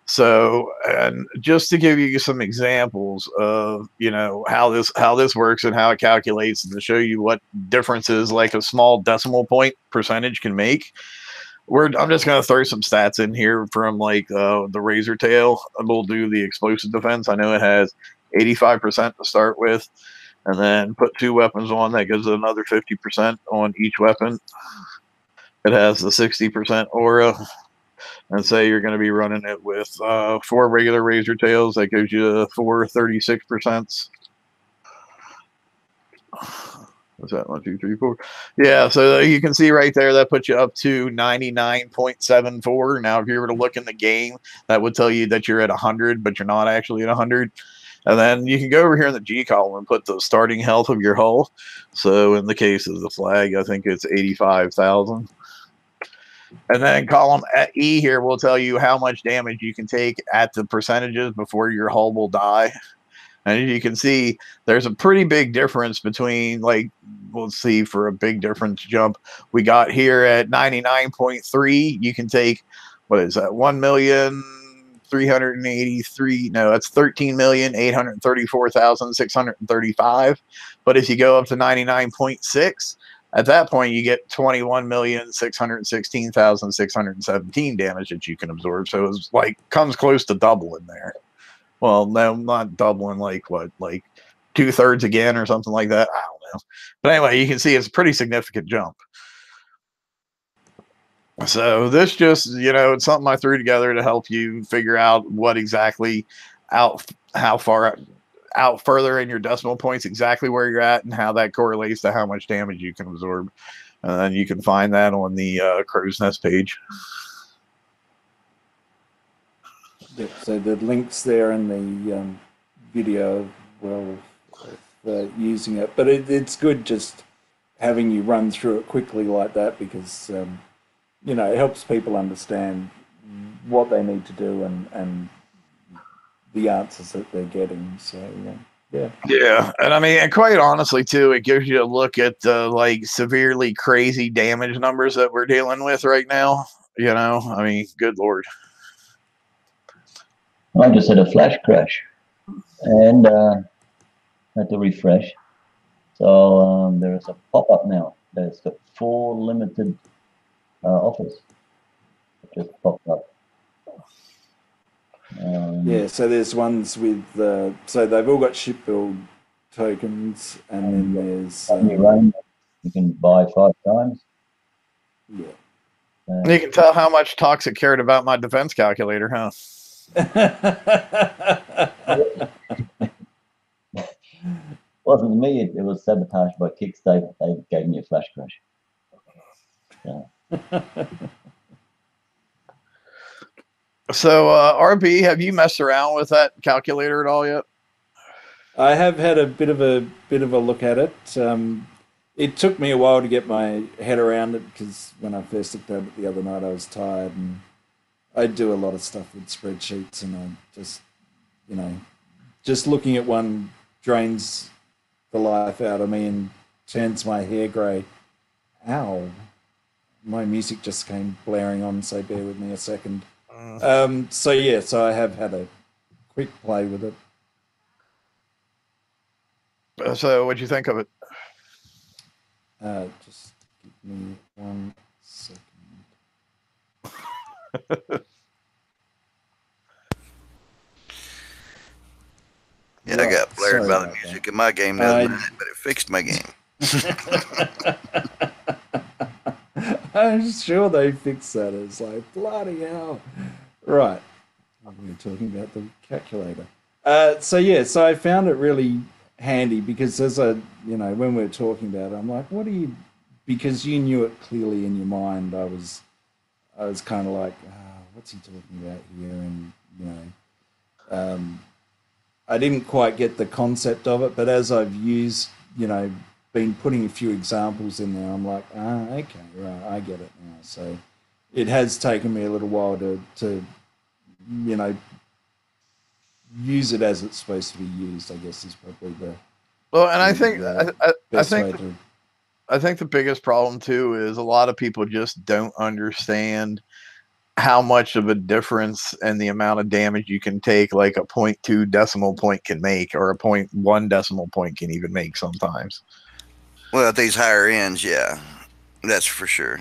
So, and just to give you some examples of, how this works and how it calculates, and to show you what differences like a small decimal point percentage can make, I'm just going to throw some stats in here from like the Razor Tail. We'll do the explosive defense. I know it has 85% to start with, and then put 2 weapons on. That gives it another 50% on each weapon. It has the 60% aura. And say you're going to be running it with 4 regular Razor Tails. That gives you 4 36%. What's that? 1, 2, 3, 4. Yeah, so you can see right there that puts you up to 99.74. Now, if you were to look in the game, that would tell you that you're at 100, but you're not actually at 100. And then you can go over here in the G column and put the starting health of your hull. So in the case of the flag, I think it's 85,000. And then column E here will tell you how much damage you can take at the percentages before your hull will die. And as you can see, there's a pretty big difference between, like, we'll see for a big difference jump. We got here at 99.3. You can take, what is that? 1,383,000. No, that's 13,834,635. But if you go up to 99.6, at that point, you get 21,616,617 damage that you can absorb. So it's like comes close to double in there. Well, no, not doubling, like what, like 2/3 again or something like that. I don't know. But anyway, you can see it's a pretty significant jump. So this just, it's something I threw together to help you figure out what exactly how far out further in your decimal points, exactly where you're at, and how that correlates to how much damage you can absorb. And you can find that on the Crow's Nest page. Yep, so the links there in the video, using it. But it's good just having you run through it quickly like that because, it helps people understand what they need to do and the answers that they're getting. So, yeah. And I mean, and quite honestly, too, it gives you a look at the like severely crazy damage numbers that we're dealing with right now. I mean, good Lord. I just had a flash crash and had to refresh. So there is a pop-up now. There's got 4 limited offers. It just popped up. So there's ones with so they've all got shipbuild tokens, and then there's you can buy 5 times. Yeah. You can tell how much Toxic cared about my defense calculator, huh? Wasn't me. It was sabotaged by Kickstarter. They gave me a flash crash. Yeah. So, RB, have you messed around with that calculator at all yet? I have had a bit of a look at it. It took me a while to get my head around it because when I first looked at it the other night, I was tired, and I do a lot of stuff with spreadsheets, and I just, you know, just looking at one drains the life out of me and turns my hair grey. Ow. My music just came blaring on, so bear with me a second. So yeah, so I have had a quick play with it. So what'd you think of it? Just give me 1 second. Yeah, I got blared sorry by the about music in my game the other night, but it fixed my game. I'm sure they fixed that. It's like, bloody hell. Right. We were talking about the calculator. So yeah, so I found it really handy because as when we were talking about it, I'm like, what do you, because you knew it clearly in your mind, I was kind of like, what's he talking about here? And, I didn't quite get the concept of it, but as I've used, been putting a few examples in there, I'm like, okay, right, I get it now. So it has taken me a little while to use it as it's supposed to be used, I guess is probably the Well, and I best think way to. I think the biggest problem too is a lot of people just don't understand how much of a difference in the amount of damage you can take, like a 0.2 decimal point can make, or a 0.1 decimal point can even make sometimes. Well, at these higher ends, yeah, that's for sure.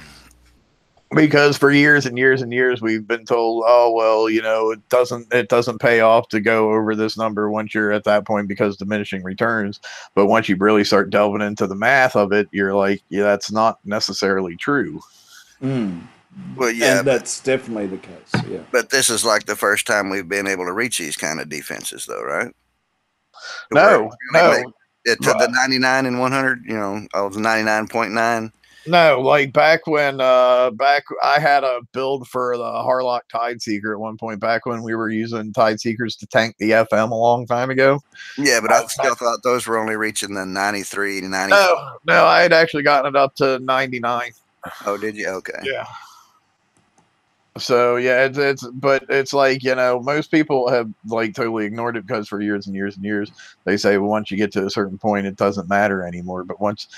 Because for years and years and years we've been told, oh well, it doesn't pay off to go over this number once you're at that point because diminishing returns. But once you really start delving into the math of it, you're like, yeah, that's not necessarily true. Well, yeah, and that's definitely the case. Yeah, but this is like the first time we've been able to reach these kind of defenses, though, right? No. To the 99 and 100, I was 99.9. No, like back when back I had a build for the Harlock Tideseeker at one point, back when we were using Tideseekers to tank the FM a long time ago. Yeah, but I still thought those were only reaching the 93 to 94. No, I had actually gotten it up to 99. Oh, did you? Okay. Yeah. So yeah, but it's like, most people have like totally ignored it because for years and years and years they say, well, once you get to a certain point it doesn't matter anymore. But once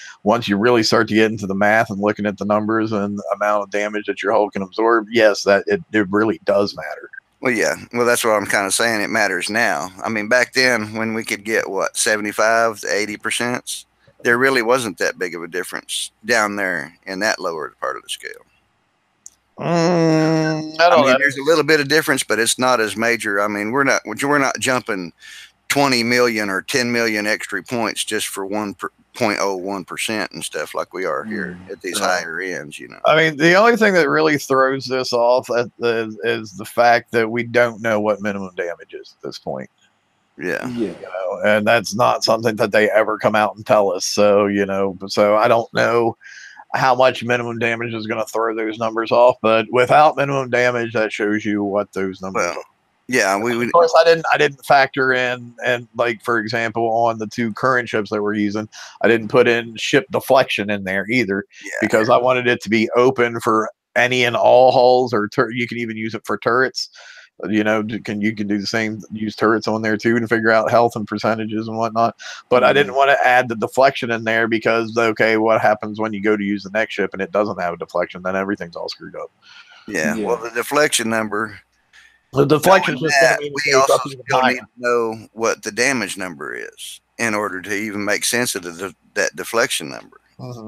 you really start to get into the math and looking at the numbers and the amount of damage that your hull can absorb, yes, that it really does matter. Well, yeah. Well, that's what I'm kind of saying. It matters now. I mean, back then when we could get 75 to 80%, there really wasn't that big of a difference down there in that lower part of the scale. I mean, there's a little bit of difference, but it's not as major. I mean, we're not jumping 20 million or 10 million extra points just for 1.01% and stuff like we are here at these higher ends. I mean, the only thing that really throws this off is the fact that we don't know what minimum damage is at this point. Yeah. And that's not something that they ever come out and tell us. So, so I don't know how much minimum damage is going to throw those numbers off, but without minimum damage, that shows you what those numbers are. Yeah, of course I didn't factor in, and like for example on the two current ships that we're using, I didn't put in ship deflection in there either, because I wanted it to be open for any and all hulls, or you can even use it for turrets. You can do the same, use turrets on there too to figure out health and percentages and whatnot. But I didn't want to add the deflection in there because, okay, what happens when you go to use the next ship and it doesn't have a deflection? Then everything's all screwed up. Yeah. Well, the deflection number. The deflection is just going to mean we also still need to know what the damage number is in order to even make sense of that deflection number.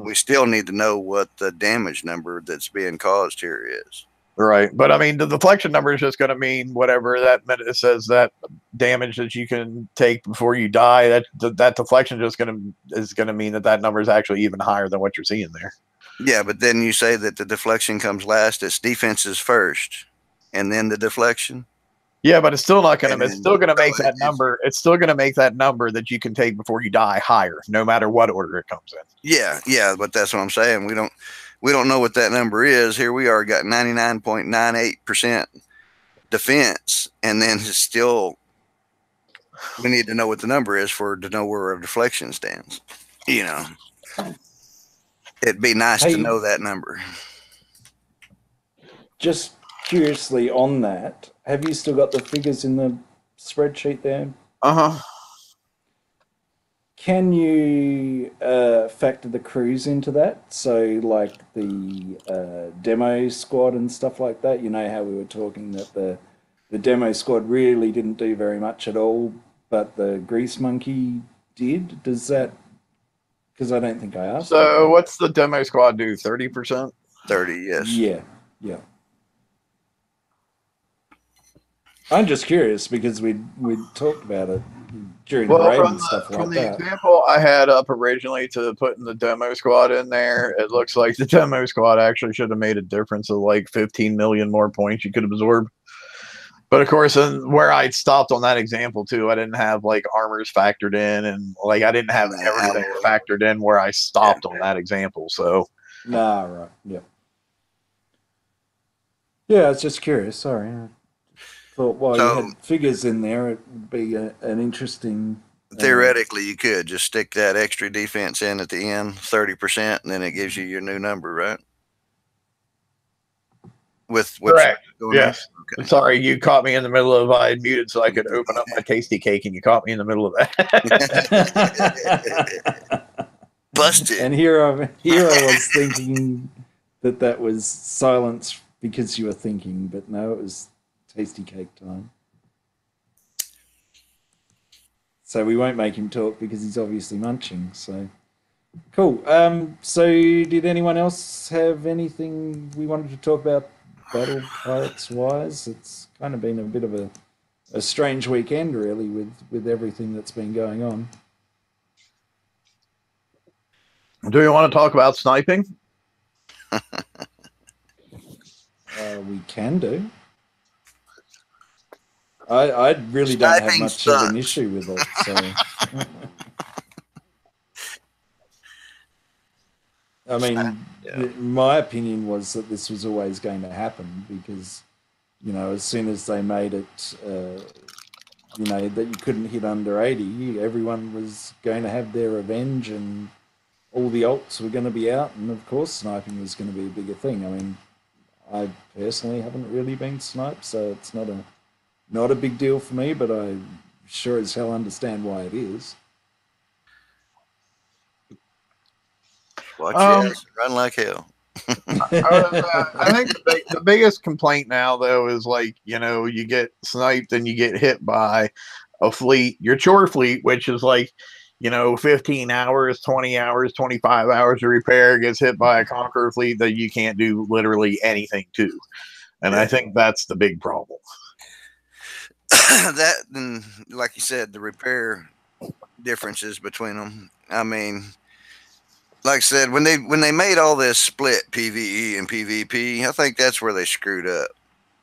We still need to know what the damage number that's being caused here is. Right, but I mean, the deflection number is just going to mean whatever that minute says that damage that you can take before you die. That deflection is going to mean that number is actually even higher than what you're seeing there. Yeah, but then you say that the deflection comes last. It's defenses first, and then the deflection. Yeah, but it's still not going to. It's still going to make that number. It's still going to make that number that you can take before you die higher, no matter what order it comes in. Yeah, but that's what I'm saying. We don't know what that number is. Here we are, got 99.98% defense, and then it's still we need to know what the number is to know where our deflection stands. You know, it'd be nice to know that number. Just curiously on that, have you still got the figures in the spreadsheet there? Uh-huh. Can you factor the crews into that? So, like the demo squad and stuff like that. You know how we were talking that the demo squad really didn't do very much at all, but the Grease Monkey did. Does that? Because I don't think I asked. So, what's the demo squad do? 30%? 30, yes. Yeah. I'm just curious because we talked about it during the raid and stuff like that. From the example I had up originally to putting the demo squad in there, it looks like the demo squad actually should have made a difference of like 15 million more points you could absorb. But of course, where I stopped on that example too, I didn't have like armors factored in, and like I didn't have everything factored in where I stopped on that example. So, right, yeah. Yeah, I was just curious. Sorry. Thought while you had figures in there, it would be an interesting. Theoretically, you could just stick that extra defense in at the end, 30%, and then it gives you your new number, right? Correct. Yes. Okay. Sorry, you caught me in the middle of. I muted so I could open up my tasty cake, and you caught me in the middle of that. Busted. And here I was thinking that was silence because you were thinking, but no, it was tasty cake time. So we won't make him talk because he's obviously munching. So cool. So did anyone else have anything we wanted to talk about battle pilots wise? It's kind of been a bit of a strange weekend really with everything that's been going on. Do you want to talk about sniping? We can do. I really don't have much of an issue with it. So, I mean, my opinion was that this was always going to happen because, you know, as soon as they made it, you know, that you couldn't hit under 80, everyone was going to have their revenge and all the alts were going to be out. And, of course, sniping was going to be a bigger thing. I mean, I personally haven't really been sniped, so it's not a big deal for me, but I sure as hell understand why it is. Watch your ass run like hell. I think the biggest complaint now, though, is like, you know, you get sniped and you get hit by a fleet, your chore fleet, which is like, you know, 15 hours, 20 hours, 25 hours of repair, gets hit by a Conqueror fleet that you can't do literally anything to. And I think that's the big problem. That, and like you said, the repair differences between them. I mean, like I said, when they made all this split PvE and PvP, I think that's where they screwed up.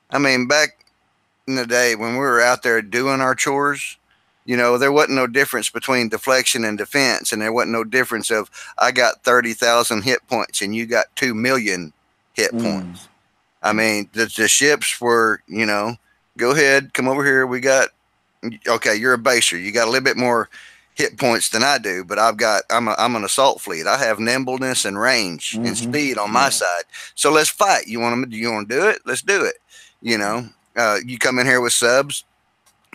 I mean, back in the day when we were out there doing our chores, you know, there wasn't no difference between deflection and defense, and there wasn't no difference of I got 30,000 hit points and you got 2 million hit points. I mean, the ships were, you know, go ahead, come over here. We got, okay, you're a baser. You got a little bit more hit points than I do, but I'm an assault fleet. I have nimbleness and range and speed on my side. So let's fight. Do you want to do it? Let's do it. You know, you come in here with subs.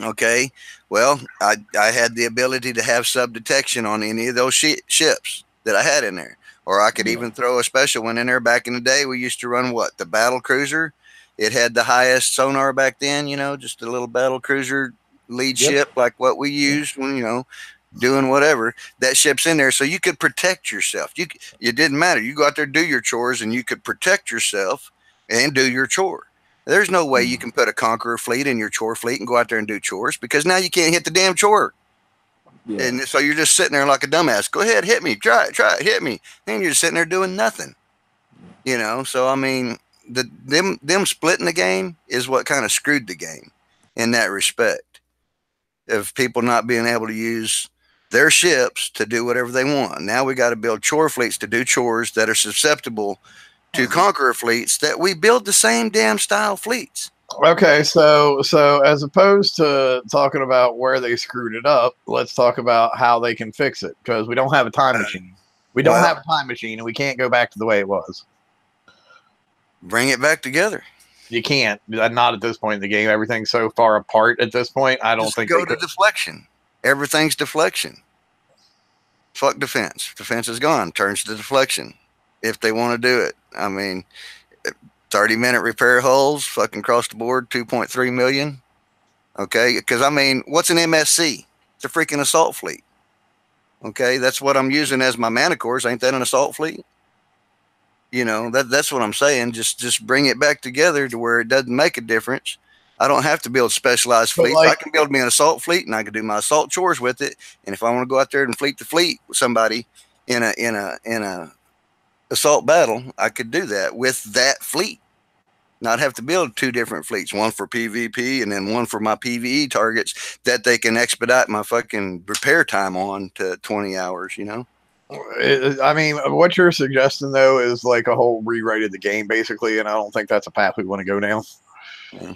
Okay. Well, I had the ability to have sub detection on any of those ships that I had in there, or I could even throw a special one in there. Back in the day, we used to run the battle cruiser. It had the highest sonar back then, you know, just a little battle cruiser lead ship like what we used when, you know, doing whatever. That ship's in there so you could protect yourself. It didn't matter. You go out there, do your chores, and you could protect yourself and do your chore. There's no way you can put a Conqueror fleet in your chore fleet and go out there and do chores because now you can't hit the damn chore. Yeah. And so you're just sitting there like a dumbass. Go ahead, hit me, try it, hit me. And you're just sitting there doing nothing. You know, so I mean, them splitting the game is what kind of screwed the game in that respect of people not being able to use their ships to do whatever they want. Now we got to build chore fleets to do chores that are susceptible to Conqueror fleets that we build the same damn style fleets. Okay, so as opposed to talking about where they screwed it up, let's talk about how they can fix it, because we don't have a time machine. We don't have a time machine, and we can't go back to the way it was. Bring it back together. You can't. Not at this point in the game. Everything's so far apart at this point. I don't think go to deflection. Everything's deflection. Fuck defense. Defense is gone. Turns to deflection. If they want to do it, I mean, 30-minute repair hulls, fucking across the board, 2.3 million. Okay, because I mean, what's an MSC? It's a freaking assault fleet. Okay, that's what I'm using as my mana cores. Ain't that an assault fleet? You know, that's what I'm saying. Just bring it back together to where it doesn't make a difference. I don't have to build specialized fleets. I can build me an assault fleet, and I can do my assault chores with it. And if I want to go out there and fleet to fleet with somebody in a assault battle, I could do that with that fleet. Not have to build two different fleets, one for PvP and then one for my PvE targets that they can expedite my fucking repair time on to 20 hours, you know? I mean, what you're suggesting, though, is like a whole rewrite of the game, basically, and I don't think that's a path we want to go down. Yeah.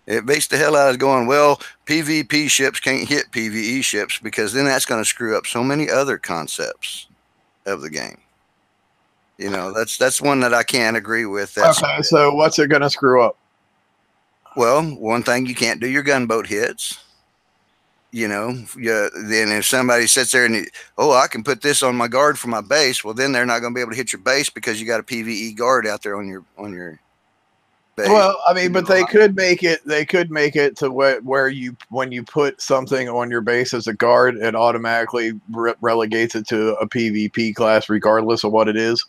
It beats the hell out of going, well, PvP ships can't hit PvE ships because then that's going to screw up so many other concepts of the game. You know, that's one that I can't agree with. Okay, so what's it going to screw up? Well, one thing, you can't do your gunboat hits. You know, then if somebody sits there and, I can put this on my guard for my base, well, then they're not going to be able to hit your base because you got a PvE guard out there on your base. Well, I mean, but they could make it. They could make it to where when you put something on your base as a guard, it automatically relegates it to a PvP class, regardless of what it is.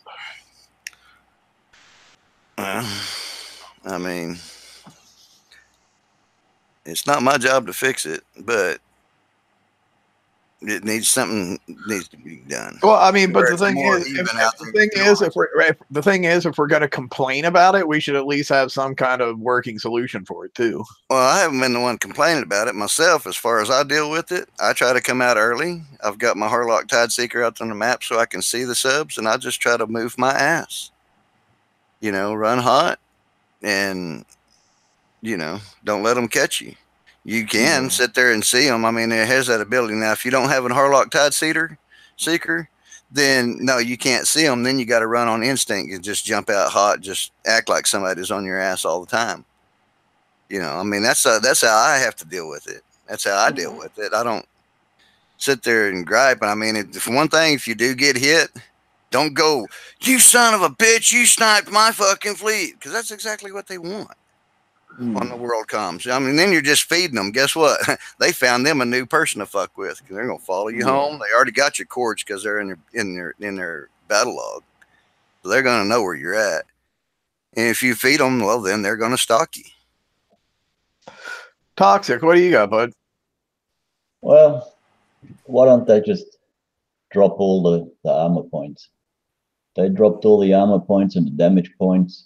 I mean, it's not my job to fix it, but it needs to be done. Well, I mean, but the thing is, if we're going to complain about it, we should at least have some kind of working solution for it too. Well, I haven't been the one complaining about it myself. As far as I deal with it, I try to come out early. I've got my Harlock Tideseeker out on the map so I can see the subs, and I just try to move my ass. You know, run hot, and don't let them catch you. You can sit there and see them. I mean, it has that ability. Now, if you don't have a Harlock Tideseeker, then no, you can't see them. Then you got to run on instinct and just jump out hot, just act like somebody's on your ass all the time. You know, I mean, that's how I have to deal with it. That's how I deal with it. I don't sit there and gripe. I mean, for one thing, if you do get hit, don't go, you son of a bitch, you sniped my fucking fleet, because that's exactly what they want. On the world comms. I mean, then you're just feeding them. Guess what? They found them a new person to fuck with. They're gonna follow you home. They already got your cords because they're in their battle log, so they're gonna know where you're at. And if you feed them, well, then they're gonna stalk you. Toxic, what do you got, bud? Well, why don't they just drop all the armor points? They dropped all the armor points and the damage points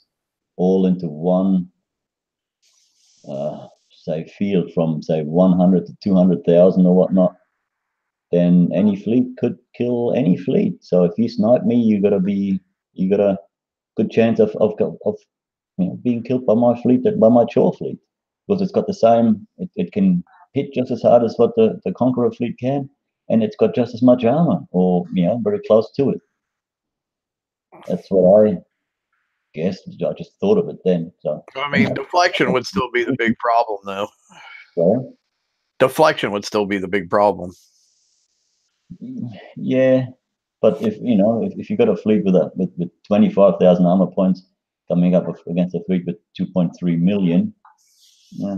all into one. Say field from say 100 to 200,000 or whatnot, then any fleet could kill any fleet. So if you snipe me, you got a good chance of being killed by my fleet, by my chore fleet, because it's got the same. It can hit just as hard as what the Conqueror fleet can, and it's got just as much armor, or very close to it. That's what I guess. I just thought of it then. So I mean, deflection would still be the big problem, though. Sorry? Deflection would still be the big problem. Yeah, but if you got a fleet with 25,000 armor points coming up against a fleet with 2.3 million, yeah.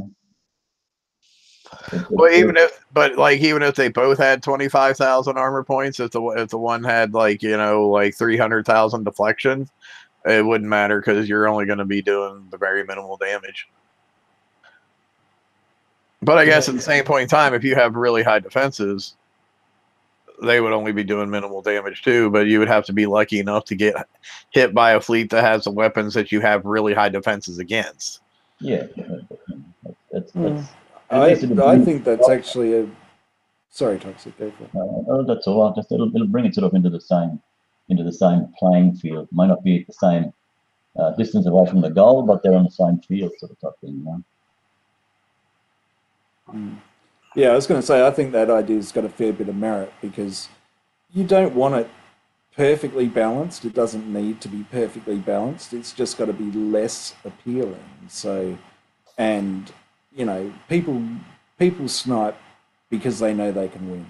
Well, even if they both had 25,000 armor points, if the one had 300,000 deflection, it wouldn't matter because you're only going to be doing the very minimal damage. But I guess at the same point in time, if you have really high defenses, they would only be doing minimal damage too. But you would have to be lucky enough to get hit by a fleet that has the weapons that you have really high defenses against. Yeah, I think that's actually a. Sorry, Toxic. Go for it. That's all right. Just it'll bring it sort of into the same playing field. Might not be at the same distance away from the goal, but they're on the same field, sort of type thing, you know. Yeah, I was going to say, I think that idea's got a fair bit of merit because you don't want it perfectly balanced. It doesn't need to be perfectly balanced. It's just got to be less appealing. So, and you know, people snipe because they know they can win.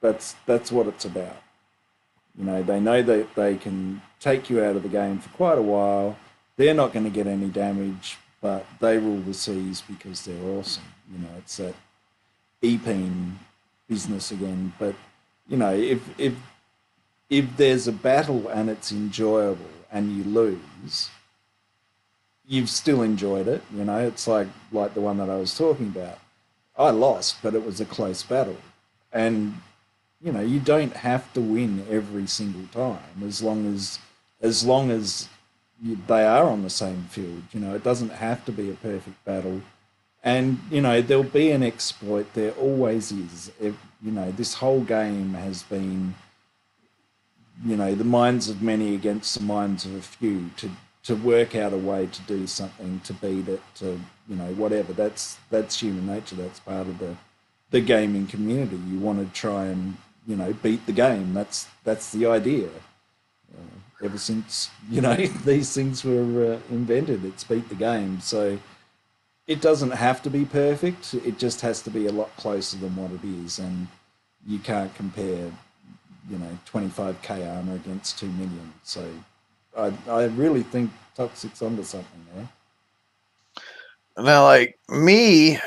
That's what it's about. You know, they know that they can take you out of the game for quite a while. They're not going to get any damage, but they rule the seas because they're awesome. You know, it's that EPEN business again. But you know, if there's a battle and it's enjoyable and you lose, you've still enjoyed it. You know, it's like the one that I was talking about. I lost, but it was a close battle, and you know, you don't have to win every single time as long as they are on the same field. You know, it doesn't have to be a perfect battle. And, you know, there'll be an exploit. There always is. You know, this whole game has been, you know, the minds of many against the minds of a few to work out a way to do something, to beat it, to, you know, whatever. That's human nature. That's part of the gaming community. You want to try and, you know, beat the game. That's the idea. Ever since, you know, these things were invented, it's beat the game. So it doesn't have to be perfect. It just has to be a lot closer than what it is. And you can't compare, you know, 25k armor against 2 million. So I really think Toxic's onto something there. Now, like me,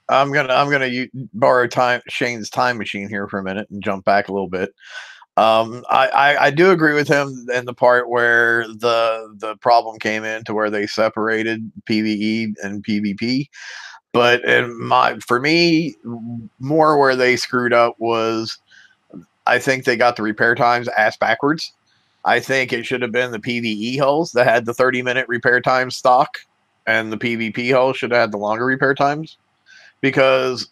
I'm gonna borrow Shane's time machine here for a minute and jump back a little bit. I do agree with him in the part where the problem came in to where they separated PvE and PvP. But for me, more where they screwed up was I think they got the repair times ass backwards. I think it should have been the PvE hulls that had the 30-minute repair time stock, and the PvP hulls should have had the longer repair times. Because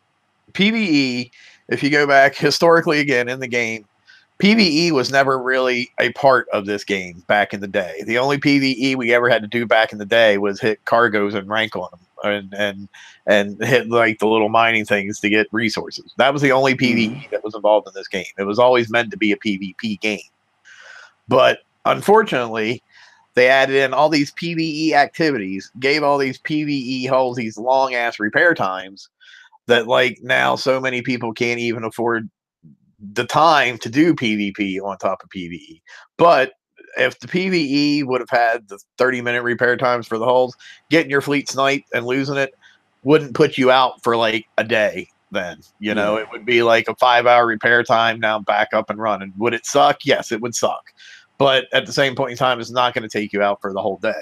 PvE, if you go back historically again in the game, PvE was never really a part of this game back in the day. The only PvE we ever had to do back in the day was hit cargoes and rank on them, and hit like the little mining things to get resources. That was the only PvE that was involved in this game. It was always meant to be a PvP game. But unfortunately, they added in all these PvE activities, gave all these PvE hulls these long ass repair times that like now so many people can't even afford the time to do PvP on top of PvE. But if the PvE would have had the 30-minute repair times for the hulls, getting your fleet sniped and losing it wouldn't put you out for like a day. Then, you know, it would be like a 5-hour repair time. Now back up and running. Would it suck? Yes, it would suck. But at the same point in time, it's not going to take you out for the whole day.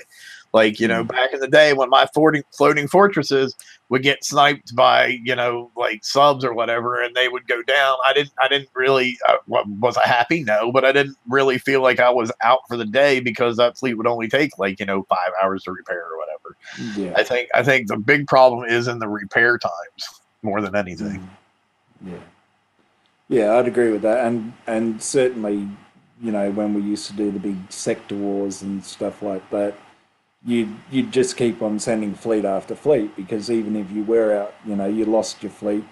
Like, you know, back in the day when my floating fortresses would get sniped by, you know, like subs or whatever, and they would go down. I didn't really, was I happy? No, but I didn't really feel like I was out for the day because that fleet would only take like, you know, 5 hours to repair or whatever. Yeah. I think the big problem is in the repair times more than anything. Yeah, I'd agree with that. And certainly, you know, when we used to do the big sector wars and stuff like that, you'd just keep on sending fleet after fleet, because even if you were out, you know, you lost your fleet,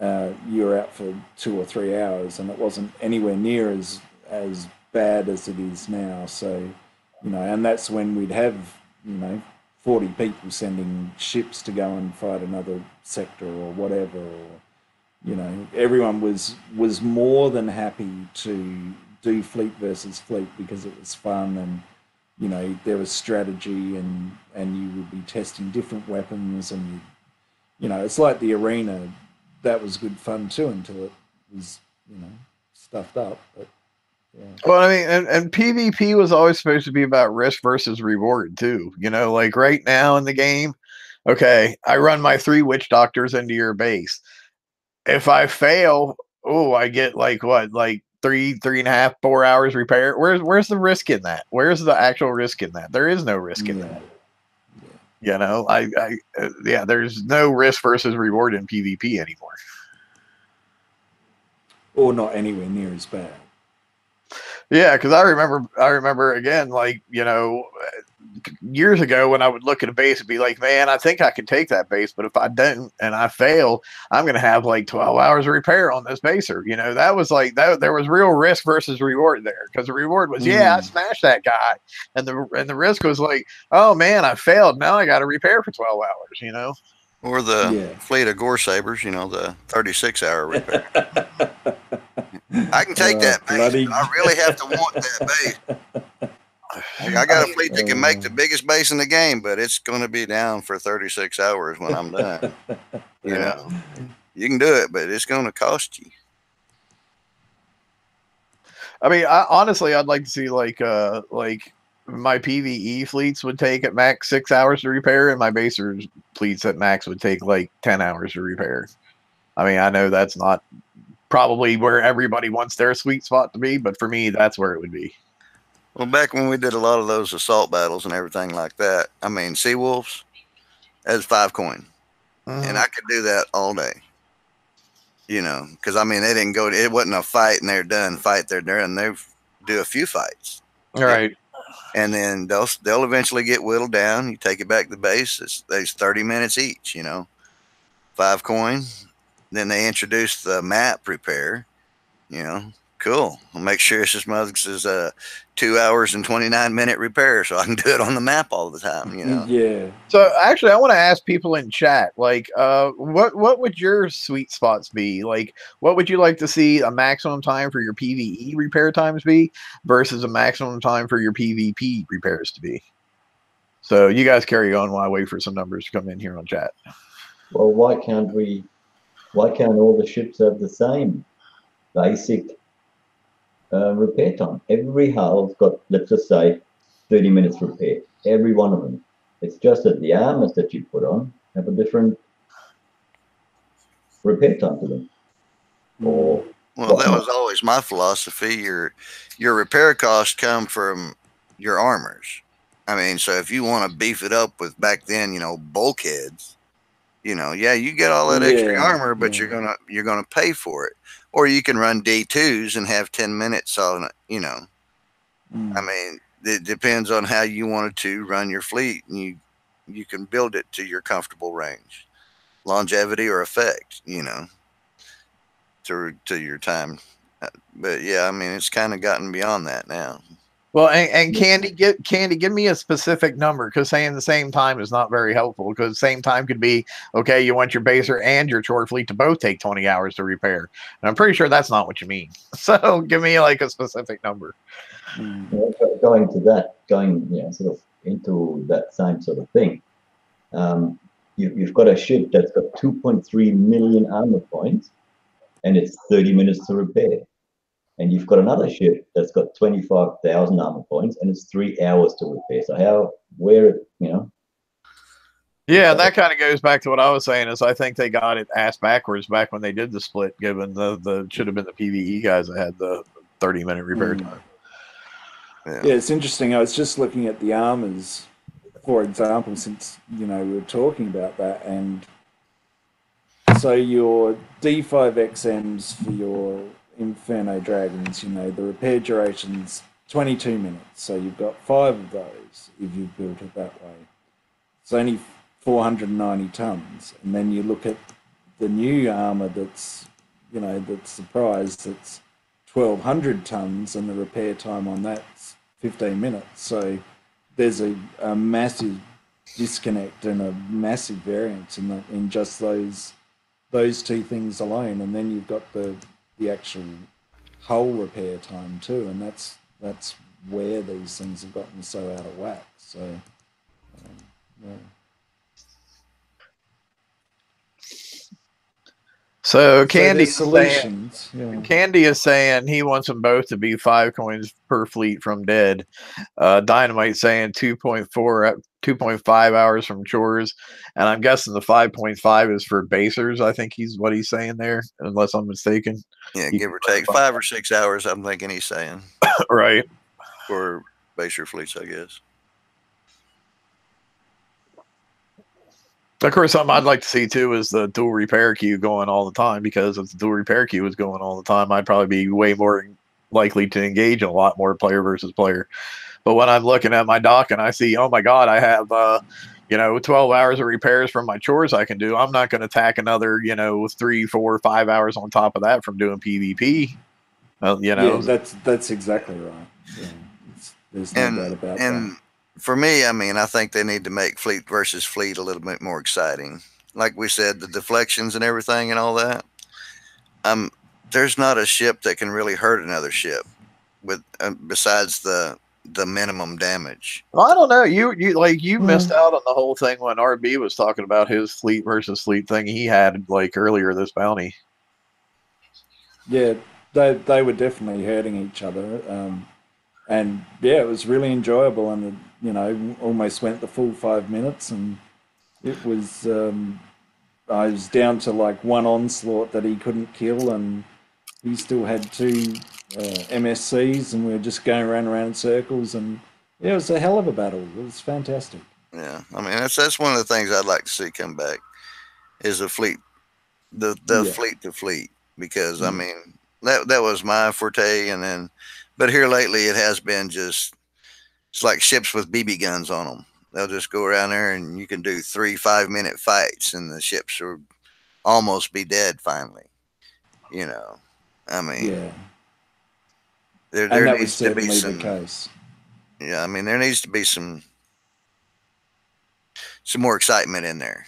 you were out for 2 or 3 hours, and it wasn't anywhere near as bad as it is now. So, you know, and that's when we'd have, you know, 40 people sending ships to go and fight another sector or whatever, or, you know, everyone was more than happy to do fleet versus fleet because it was fun, and you know, there was strategy, and you would be testing different weapons, and you know, it's like the arena. That was good fun too until it was, you know, stuffed up. But yeah. Well, I mean, and PvP was always supposed to be about risk versus reward too. You know, like right now in the game, okay, I run my 3 witch doctors into your base. If I fail, I get like what, like 3.5, 4 hours repair. Where's the risk in that? Where's the actual risk in that? There is no risk in that. You know, there's no risk versus reward in PvP anymore. Or not anywhere near as bad. Yeah, because I remember again, like, you know, years ago when I would look at a base and be like, man, I think I can take that base, but if I don't and I fail, I'm going to have like 12 hours of repair on this baser. You know, that was like that. There was real risk versus reward there, because the reward was, yeah, I smashed that guy, and the risk was like, oh man, I failed. Now I got to repair for 12 hours. You know, or the fleet of Gore Sabers. You know, the 36-hour repair. I can take that base. I really have to want that base. I got a fleet that can make the biggest base in the game, but it's going to be down for 36 hours when I'm done. You know, you can do it, but it's going to cost you. I mean, honestly, I'd like to see like my PvE fleets would take at max 6 hours to repair, and my basers fleets at max would take like 10 hours to repair. I mean, I know that's not probably where everybody wants their sweet spot to be, but for me, that's where it would be. Well, back when we did a lot of those assault battles and everything like that, I mean, Sea Wolves, that was 5 coin. And I could do that all day. You know, because, I mean, they didn't go, it wasn't a fight and they're done, they're done. They do a few fights. All right. And then they'll eventually get whittled down. You take it back to the base. It's 30 minutes each, you know, 5 coin. Then they introduce the map repair, you know. Cool. I'll make sure it's as much as 2 hours and 29-minute repair, so I can do it on the map all the time. You know. Yeah. So actually, I want to ask people in chat, like, what would your sweet spots be? Like, what would you like to see a maximum time for your PvE repair times be versus a maximum time for your PvP repairs to be? So you guys carry on while I wait for some numbers to come in here on chat. Well, why can't all the ships have the same basic repair time? Every hull's got, let's just say, 30 minutes repair. Every one of them. It's just that the armors that you put on have a different repair time to them. Or well, that was always my philosophy. Your repair costs come from your armors. I mean, so if you want to beef it up with, back then, you know, bulkheads, you know, yeah, you get all that extra armor, but you're gonna pay for it. Or you can run D2s and have 10 minutes on it, you know. I mean, it depends on how you wanted to run your fleet, and you can build it to your comfortable range, longevity or effect, you know, to your time. But yeah, I mean, it's kind of gotten beyond that now. Well, and Candy, give me a specific number, because saying the same time is not very helpful, because same time could be, okay, you want your baser and your chore fleet to both take 20 hours to repair. And I'm pretty sure that's not what you mean. So give me like a specific number. Going sort of into that same sort of thing, you've got a ship that's got 2.3 million armor points, and it's 30 minutes to repair. And you've got another ship that's got 25,000 armor points, and it's 3 hours to repair. So you know? Yeah, that kind of goes back to what I was saying. Is I think they got it ass backwards back when they did the split. Given the should have been the PvE guys that had the 30-minute repair time. Yeah, it's interesting. I was just looking at the armors, for example, since we were talking about that, and so your D5 XMs for your Inferno Dragons, the repair duration's 22 minutes. So you've got 5 of those if you built it that way. It's only 490 tons. And then you look at the new armor that's the prize, that's 1,200 tons, and the repair time on that's 15 minutes. So there's a massive disconnect and a massive variance in just those 2 things alone. And then you've got the actual hull repair time too, and that's where these things have gotten so out of whack. So So Candy is saying he wants them both to be 5 coins per fleet from dead. Dynamite saying 2.5 hours from chores, and I'm guessing the 5.5 is for basers. I think what he's saying there, unless I'm mistaken. Yeah, give or take 5 or 6 hours. I'm thinking he's saying right for baser fleets, I guess. Of course, something I'd like to see too is the dual repair queue going all the time, because if the dual repair queue was going all the time, I'd probably be way more likely to engage in a lot more player versus player. But when I'm looking at my dock and I see, oh my God, I have 12 hours of repairs from my chores I can do, I'm not going to tack another 3, 4, 5 hours on top of that from doing PvP. Yeah, that's exactly right. Yeah, there's no doubt about and that. for me, I mean, I think they need to make fleet versus fleet a little bit more exciting. Like we said, the deflections and everything and all that. There's not a ship that can really hurt another ship with besides the minimum damage. Well, I don't know. You missed out on the whole thing when RB was talking about his fleet versus fleet thing he had like earlier this bounty. Yeah, they were definitely hurting each other, and yeah, it was really enjoyable, and almost went the full 5 minutes, and it was. I was down to like one onslaught that he couldn't kill, and he still had two MSCs, and we were just going around in circles, and yeah, it was a hell of a battle. It was fantastic. Yeah, I mean that's one of the things I'd like to see come back is a fleet, the Yeah. fleet to fleet, because I mean that was my forte, and then but here lately it has been just it's like ships with BB guns on them. They'll just go around there and you can do 3 5 minute fights and the ships will almost be dead finally. I mean, Yeah, there and that was needs to be certainly the some. case. Yeah, I mean there needs to be some more excitement in there,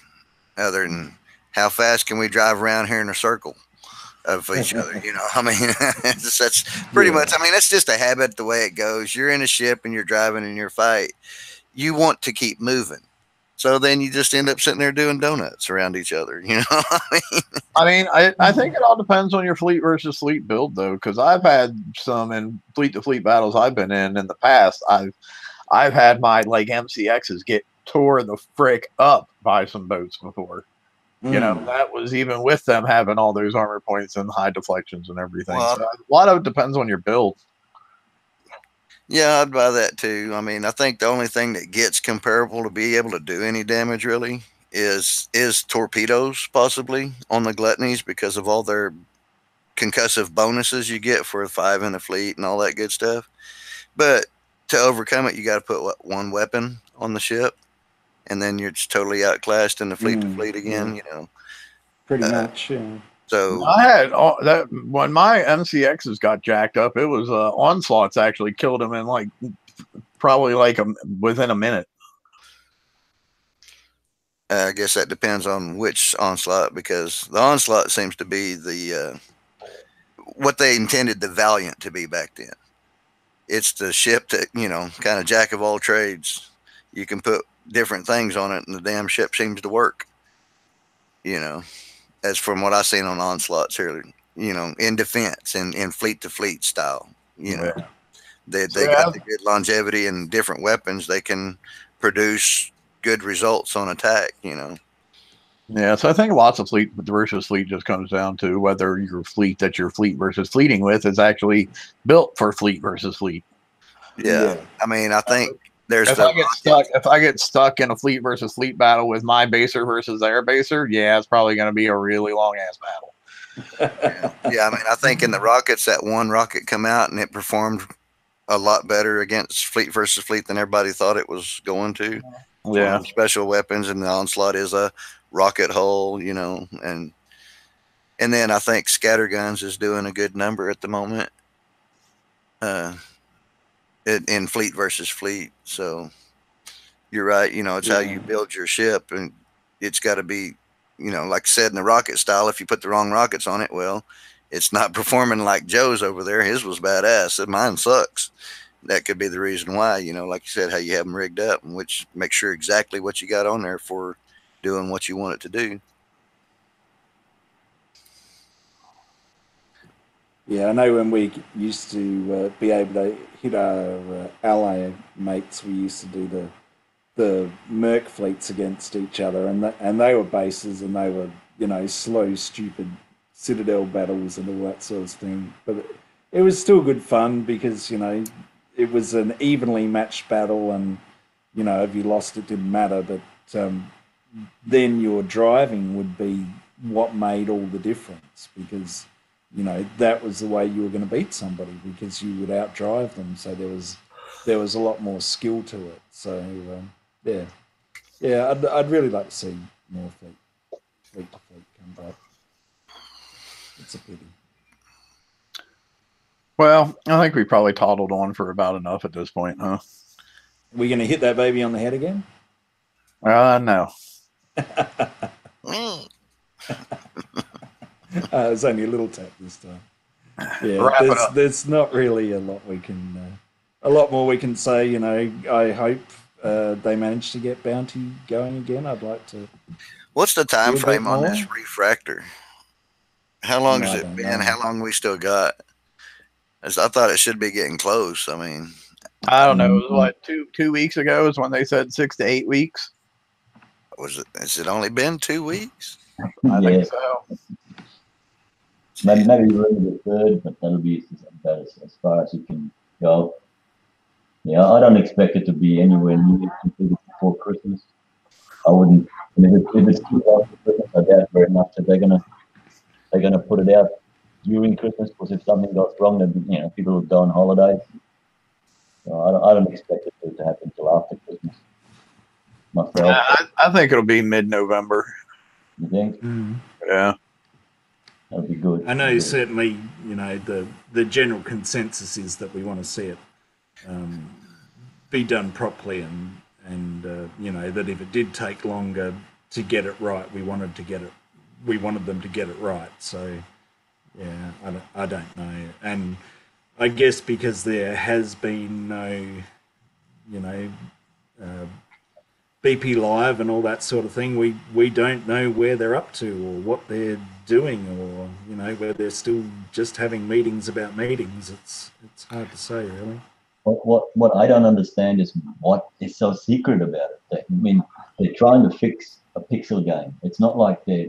other than how fast can we drive around here in a circle of each other. I mean, that's pretty much. I mean, that's just a habit. The way it goes, you're in a ship and you're driving in your fight. You want to keep moving, so then you just end up sitting there doing donuts around each other. I think it all depends on your fleet versus fleet build, though, because I've had some in fleet to fleet battles I've been in the past. I've had my like MCXs get tore the frick up by some boats before. That was even with them having all those armor points and high deflections and everything. Well, so a lot of it depends on your build. Yeah, I'd buy that too. I mean, I think the only thing that gets comparable to be able to do any damage really is torpedoes, possibly on the gluttonies, because of all their concussive bonuses you get for a 5 in the fleet and all that good stuff. But to overcome it, you got to put one weapon on the ship, and then you're just totally outclassed in the fleet to fleet again. Pretty much. Yeah. So I had that when my MCXs got jacked up. It was onslaughts actually killed him in like probably like within a minute. I guess that depends on which onslaught, because the onslaught seems to be the what they intended the Valiant to be back then. It's the ship that kind of jack of all trades. You can put different things on it, and the damn ship seems to work. As from what I've seen on onslaughts here, in defense and in fleet to fleet style, they got the good longevity and different weapons. They can produce good results on attack. Yeah, so I think lots of fleet versus fleet just comes down to whether your fleet that you're fleet versus fleeting with is actually built for fleet versus fleet. Yeah. I mean, I think there's if I get stuck in a fleet versus fleet battle with my baser versus their baser, yeah, it's probably going to be a really long ass battle. Yeah, I mean, I think in the rockets, that one rocket come out and it performed a lot better against fleet versus fleet than everybody thought it was going to. Yeah, special weapons, and the onslaught is a rocket hull, and then I think scatterguns is doing a good number at the moment. In fleet versus fleet. So you're right. It's how you build your ship, and it's got to be, like I said, in the rocket style. If you put the wrong rockets on it, well, it's not performing like Joe's over there. His was badass. Mine sucks. That could be the reason why, like you said, how you have them rigged up, and which make sure exactly what you got on there for doing what you want it to do. Yeah, I know when we used to be able to hit our ally mates, we used to do the merc fleets against each other, and they were bases, and they were slow, stupid citadel battles and all that sort of thing. But it was still good fun because it was an evenly matched battle, and if you lost, it didn't matter. But then your driving would be what made all the difference, because that was the way you were going to beat somebody, because you would outdrive them. So there was there was a lot more skill to it. So yeah, I'd really like to see more fleet to fleet come back. It's a pity. Well, I think we probably toddled on for about enough at this point, huh? Are we going to hit that baby on the head again? No. It's only a little tap this time. Yeah, Wrap it up. there's not really a lot more we can say. You know, I hope they manage to get Bounty going again. I'd like to. What's the time bit frame on more? this refractor? How long No, has I it don't been? know. How long we still got? As I thought it should be getting close. I mean, I don't know. It was what, two weeks ago is when they said 6 to 8 weeks. has it only been 2 weeks? I think so. Maybe we're in the third, but that'll be about as far as it can go. Yeah, I don't expect it to be anywhere near completed before Christmas. I wouldn't. And if it's too after Christmas, I doubt very much that they're gonna put it out during Christmas, because if something goes wrong, then people will go on holidays. So I don't expect it to happen until after Christmas. Myself, I think it'll be mid-November. you think? Yeah. That'd be good. I know certainly, the general consensus is that we want to see it be done properly, and that if it did take longer to get it right, we wanted them to get it right. So yeah, I don't know, and I guess because there has been no, BP Live and all that sort of thing, we don't know where they're up to or what they're doing, or where they're still just having meetings about meetings. It's hard to say, really. What I don't understand is what is so secret about it. I mean, they're trying to fix a pixel game. It's not like they're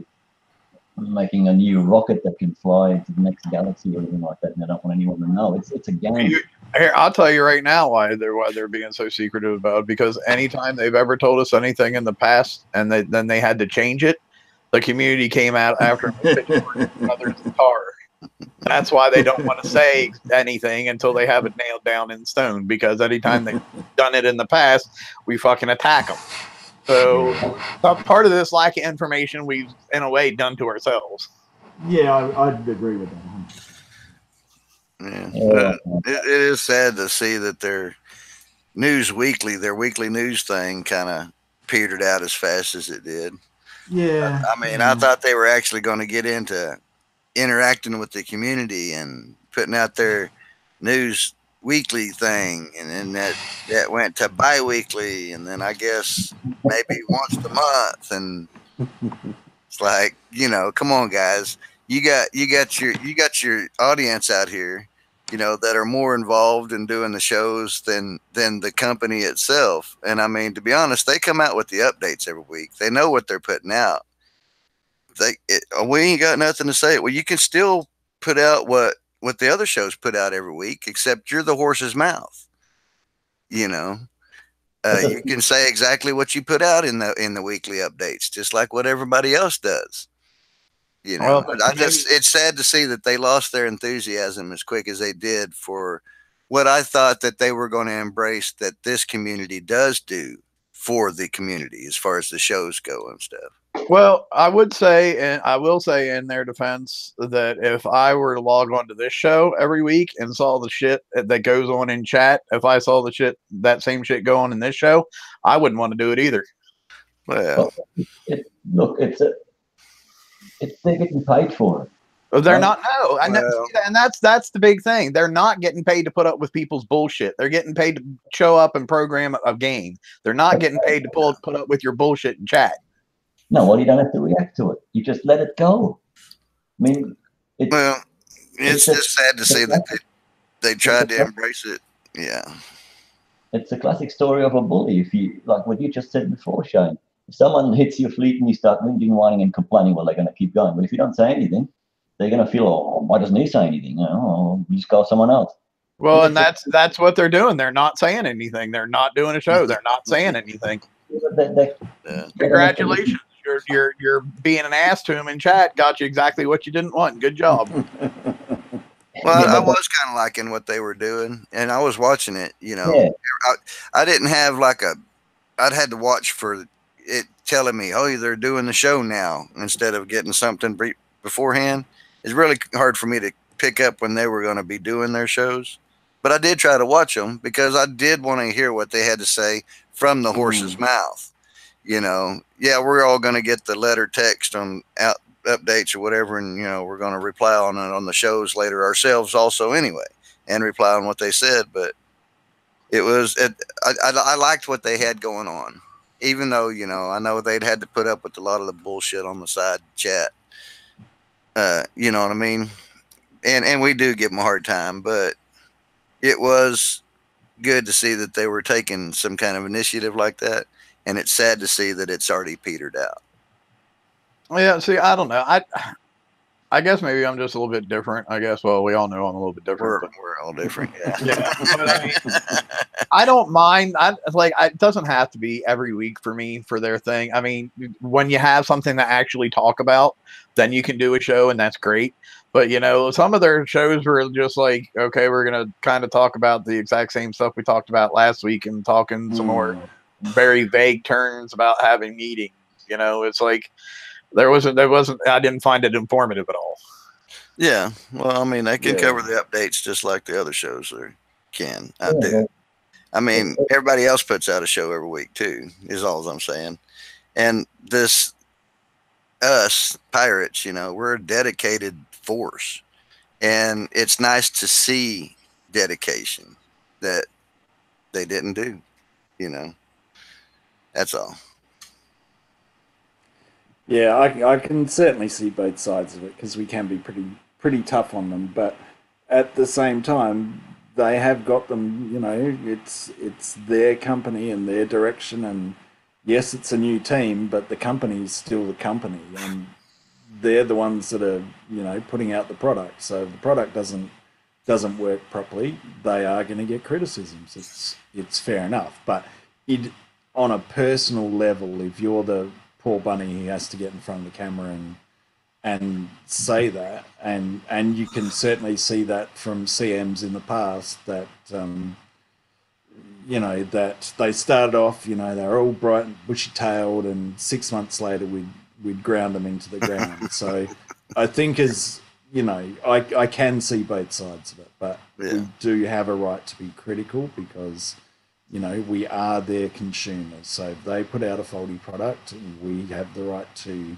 making a new rocket that can fly to the next galaxy or anything like that, and they don't want anyone to know. It's a game. Here, I'll tell you right now why they're being so secretive about it. Because anytime they've ever told us anything in the past, and then they had to change it, the community came out after Brothers Tar. That's why they don't want to say anything until they have it nailed down in stone. Because anytime they've done it in the past, we fucking attack them. So part of this lack of information we've, in a way, done to ourselves. Yeah, I'd agree with that. Yeah. It is sad to see that their weekly news thing kind of petered out as fast as it did. Yeah. I mean, I thought they were actually going to get into interacting with the community and putting out their news weekly thing, and then that went to bi-weekly, and then I guess maybe once a month, and it's like, come on, guys, you got your audience out here, that are more involved in doing the shows than the company itself. And I mean, to be honest, they come out with the updates every week. They know what they're putting out. We ain't got nothing to say. Well, you can still put out what the other shows put out every week, except you're the horse's mouth. You can say exactly what you put out in the weekly updates, just like what everybody else does. Well, it's sad to see that they lost their enthusiasm as quick as they did for what I thought that they were going to embrace, that this community does do for the community as far as the shows go and stuff. Well, I would say, and I will say in their defense, that if I were to log on to this show every week and saw the shit that goes on in chat, if I saw that same shit go on in this show, I wouldn't want to do it either. Well, look, they're getting paid for it. They're not. No, and that's the big thing. They're not getting paid to put up with people's bullshit. They're getting paid to show up and program a game. They're not getting paid to put up with your bullshit in chat. No, well, you don't have to react to it. You just let it go. I mean, it's just sad to see that they tried to embrace it. Yeah. It's a classic story of a bully. If you, like what you just said before, Shane, if someone hits your fleet and you start whinging, whining, and complaining, well, they're going to keep going. But if you don't say anything, they're going to feel, oh, why doesn't he say anything? Just call someone else. Well, and that's what they're doing. They're not saying anything. They're not doing a show. They're not saying anything. Congratulations. You're being an ass to him in chat. Got you exactly what you didn't want. Good job. Well, Yeah, I but was kind of liking what they were doing, and I was watching it. You know, yeah, I didn't have like a. I'd had to watch for it telling me, "Oh, they're doing the show now," instead of getting something beforehand. It's really hard for me to pick up when they were going to be doing their shows. But I did try to watch them because I did want to hear what they had to say from the horse's mouth. You know, yeah, we're all going to get the letter text on updates or whatever, and you know, we're going to reply on it on the shows later ourselves also anyway, and reply on what they said. But it was I liked what they had going on, even though you know I know they'd had to put up with a lot of the bullshit on the side chat. You know what I mean? And we do give them a hard time, but it was good to see that they were taking some kind of initiative like that, and it's sad to see that it's already petered out. Yeah, see, I don't know. I guess maybe I'm just a little bit different. I guess, well, we all know I'm a little bit different. We're all different, yeah. Yeah, but I mean, I don't mind. It doesn't have to be every week for me for their thing. I mean, when you have something to actually talk about, then you can do a show, and that's great. But you know, some of their shows were just like, okay, we're gonna kind of talk about the exact same stuff we talked about last week, and talking some more very vague terms about having meetings. You know, it's like there wasn't. I didn't find it informative at all. Yeah, well, I mean, they can cover the updates just like the other shows can. I do. I mean, everybody else puts out a show every week too. Is all I'm saying. And us pirates, you know, we're a dedicated force, and it's nice to see dedication that they didn't do. You know, that's all. Yeah, I can certainly see both sides of it because we can be pretty tough on them, but at the same time, they have got them. You know, it's their company and their direction, and yes, it's a new team, but the company is still the company, and they're the ones that are putting out the product. So if the product doesn't work properly, they are going to get criticisms. It's fair enough, but on a personal level, if you're the poor bunny, he has to get in front of the camera and say that, and you can certainly see that from CMs in the past that that they started off, they were all bright and bushy-tailed, and 6 months later we'd ground them into the ground. So I think I can see both sides of it, but we do have a right to be critical because we are their consumers. So if they put out a faulty product, we have the right to,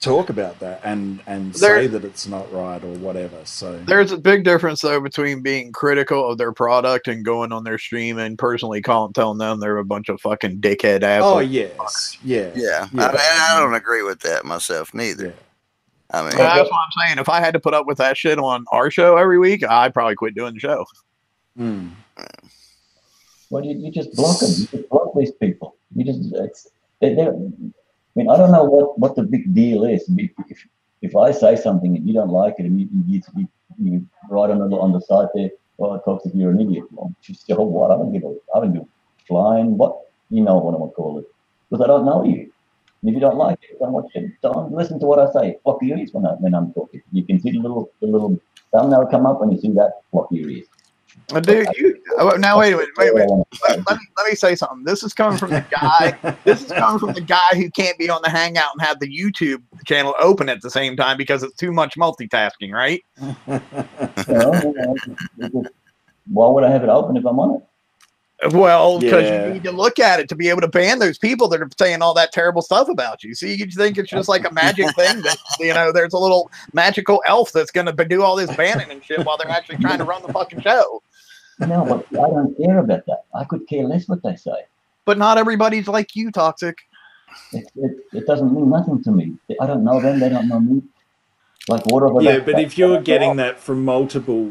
talk about that and say that it's not right or whatever. So there's a big difference though between being critical of their product and going on their stream and personally telling them they're a bunch of fucking dickhead assholes. Oh yes, yeah. I don't agree with that myself neither. Yeah. I mean, that's what I'm saying. If I had to put up with that shit on our show every week, I'd probably quit doing the show. Well, you just block them. You just block these people. You just I mean, I don't know what the big deal is. If I say something and you don't like it, and you write on the side there, well, Toxic, you're an idiot. Well, just what? I don't give a flying what what I want to call it, because I don't know you. And if you don't like it, don't listen to what I say. Block your ears when I'm talking. You can see the little thumbnail come up when you see that. Block your ears. Dude, now wait a minute. Let me say something. This is coming from the guy. This is coming from the guy who can't be on the Hangout and have the YouTube channel open at the same time because it's too much multitasking, right? Why would I have it open if I'm on it? Well, because you need to look at it to be able to ban those people that are saying all that terrible stuff about you. See, you think it's just like a magic thing that, there's a little magical elf that's going to do all this banning and shit while they're actually trying to run the fucking show. No, but I don't care about that. I could care less what they say. But not everybody's like you, Toxic. It doesn't mean nothing to me. I don't know them. They don't know me. Like whatever. Yeah, but if you're getting that from multiple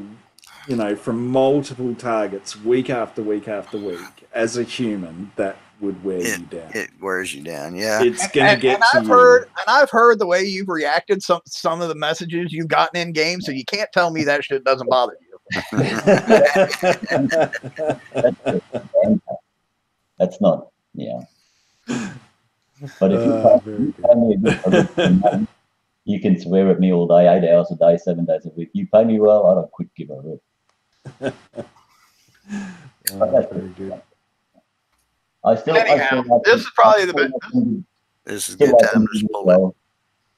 targets week after week after week, as a human, that would wear you down. It wears you down, yeah. It's gonna get to you. And I've hered the way you've reacted some of the messages you've gotten in game, so you can't tell me that shit doesn't bother you. That's not, yeah. But if you tell me You can swear at me all day, 8 hours a day, 7 days a week. You pay me well, I don't quit, give a rip. Very good. Anyhow, this is probably the best. This is a good time to pull it.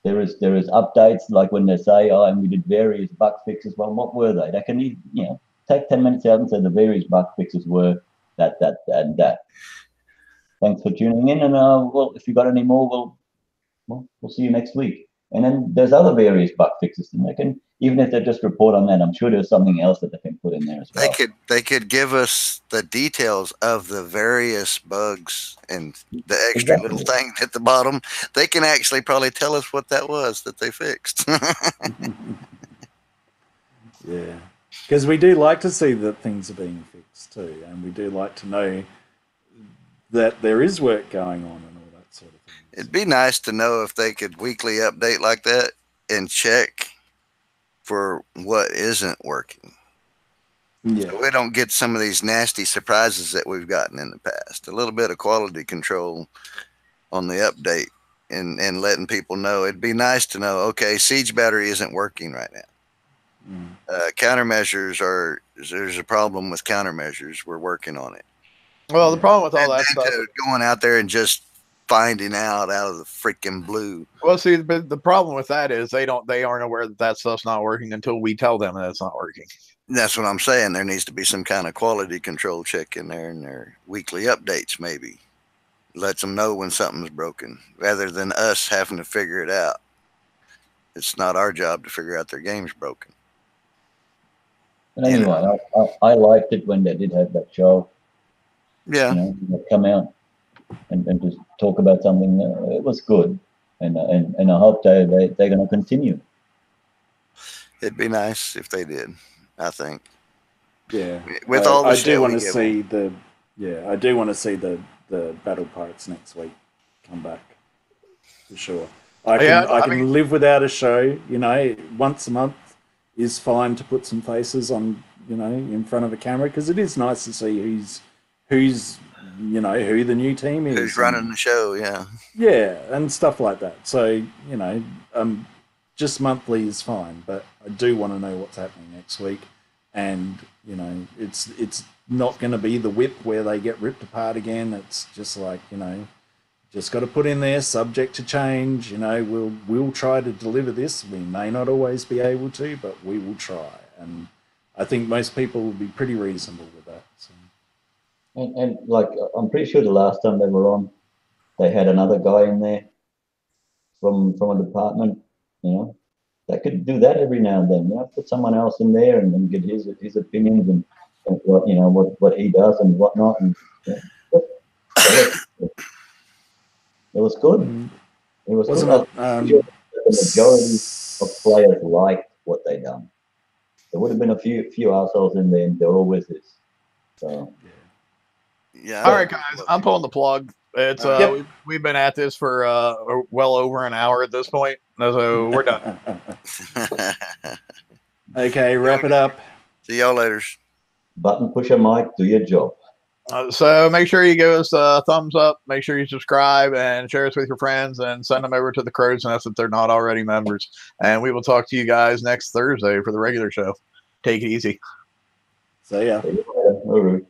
There is updates, like when they say, oh, and we did various bug fixes. Well, what were they? They can, take 10 minutes out and say the various bug fixes were that, and that. Thanks for tuning in, and well, if you got any more, we'll see you next week. And then there's other various bug fixes, and they can, even if they just report on that, I'm sure there's something else that they can put in there as well. They could give us the details of the various bugs and the extra little thing at the bottom. They can actually probably tell us what that was that they fixed. Yeah, because we do like to see that things are being fixed too, and we do like to know that there is work going on and all that sort of thing. It'd be nice to know if they could weekly update like that and check for what isn't working. Yeah. So we don't get some of these nasty surprises that we've gotten in the past. A little bit of quality control on the update and letting people know. It'd be nice to know, okay, Siege Battery isn't working right now. Countermeasures there's a problem with countermeasures. We're working on it. Well, the problem with all that stuff, going out there and just finding out of the freaking blue. Well, see, the problem with that is they aren't aware that stuff's not working until we tell them that it's not working. That's what I'm saying. There needs to be some kind of quality control check in there, and their weekly updates maybe lets them know when something's broken, rather than us having to figure it out. It's not our job to figure out their game's broken. But anyway, I liked it when they did have that show. Yeah, they come out and just talk about something. It was good, and I hope they're going to continue. It'd be nice if they did. I think. Yeah, with all the I do want to see I do want to see the battle parts next week come back for sure. I can live without a show. Once a month is fine to put some faces on. In front of a camera, because it is nice to see who's who the new team is, who's running the show. Yeah, and stuff like that. So just monthly is fine, but I do want to know what's happening next week. And it's not going to be the whip where they get ripped apart again. It's just like just got to put in there, subject to change. We'll try to deliver this. We may not always be able to, but we will try. And I think most people will be pretty reasonable with that. So. And like, I'm pretty sure the last time they were on, they had another guy in there from a department, that could do that every now and then, put someone else in there and get his opinions and what he does and whatnot. And it was good. It was good. The majority of players liked what they done. There would have been a few assholes in there, and there always is. So. Yeah. All right, guys, I'm pulling the plug. It's we've been at this for well over an hour at this point, so we're done. Okay, wrap it up. See y'all later. Button pusher Mike, do your job. So make sure you give us a thumbs up. Make sure you subscribe and share us with your friends, and send them over to the Crow's Nest if they're not already members. And we will talk to you guys next Thursday for the regular show. Take it easy. See ya. All right.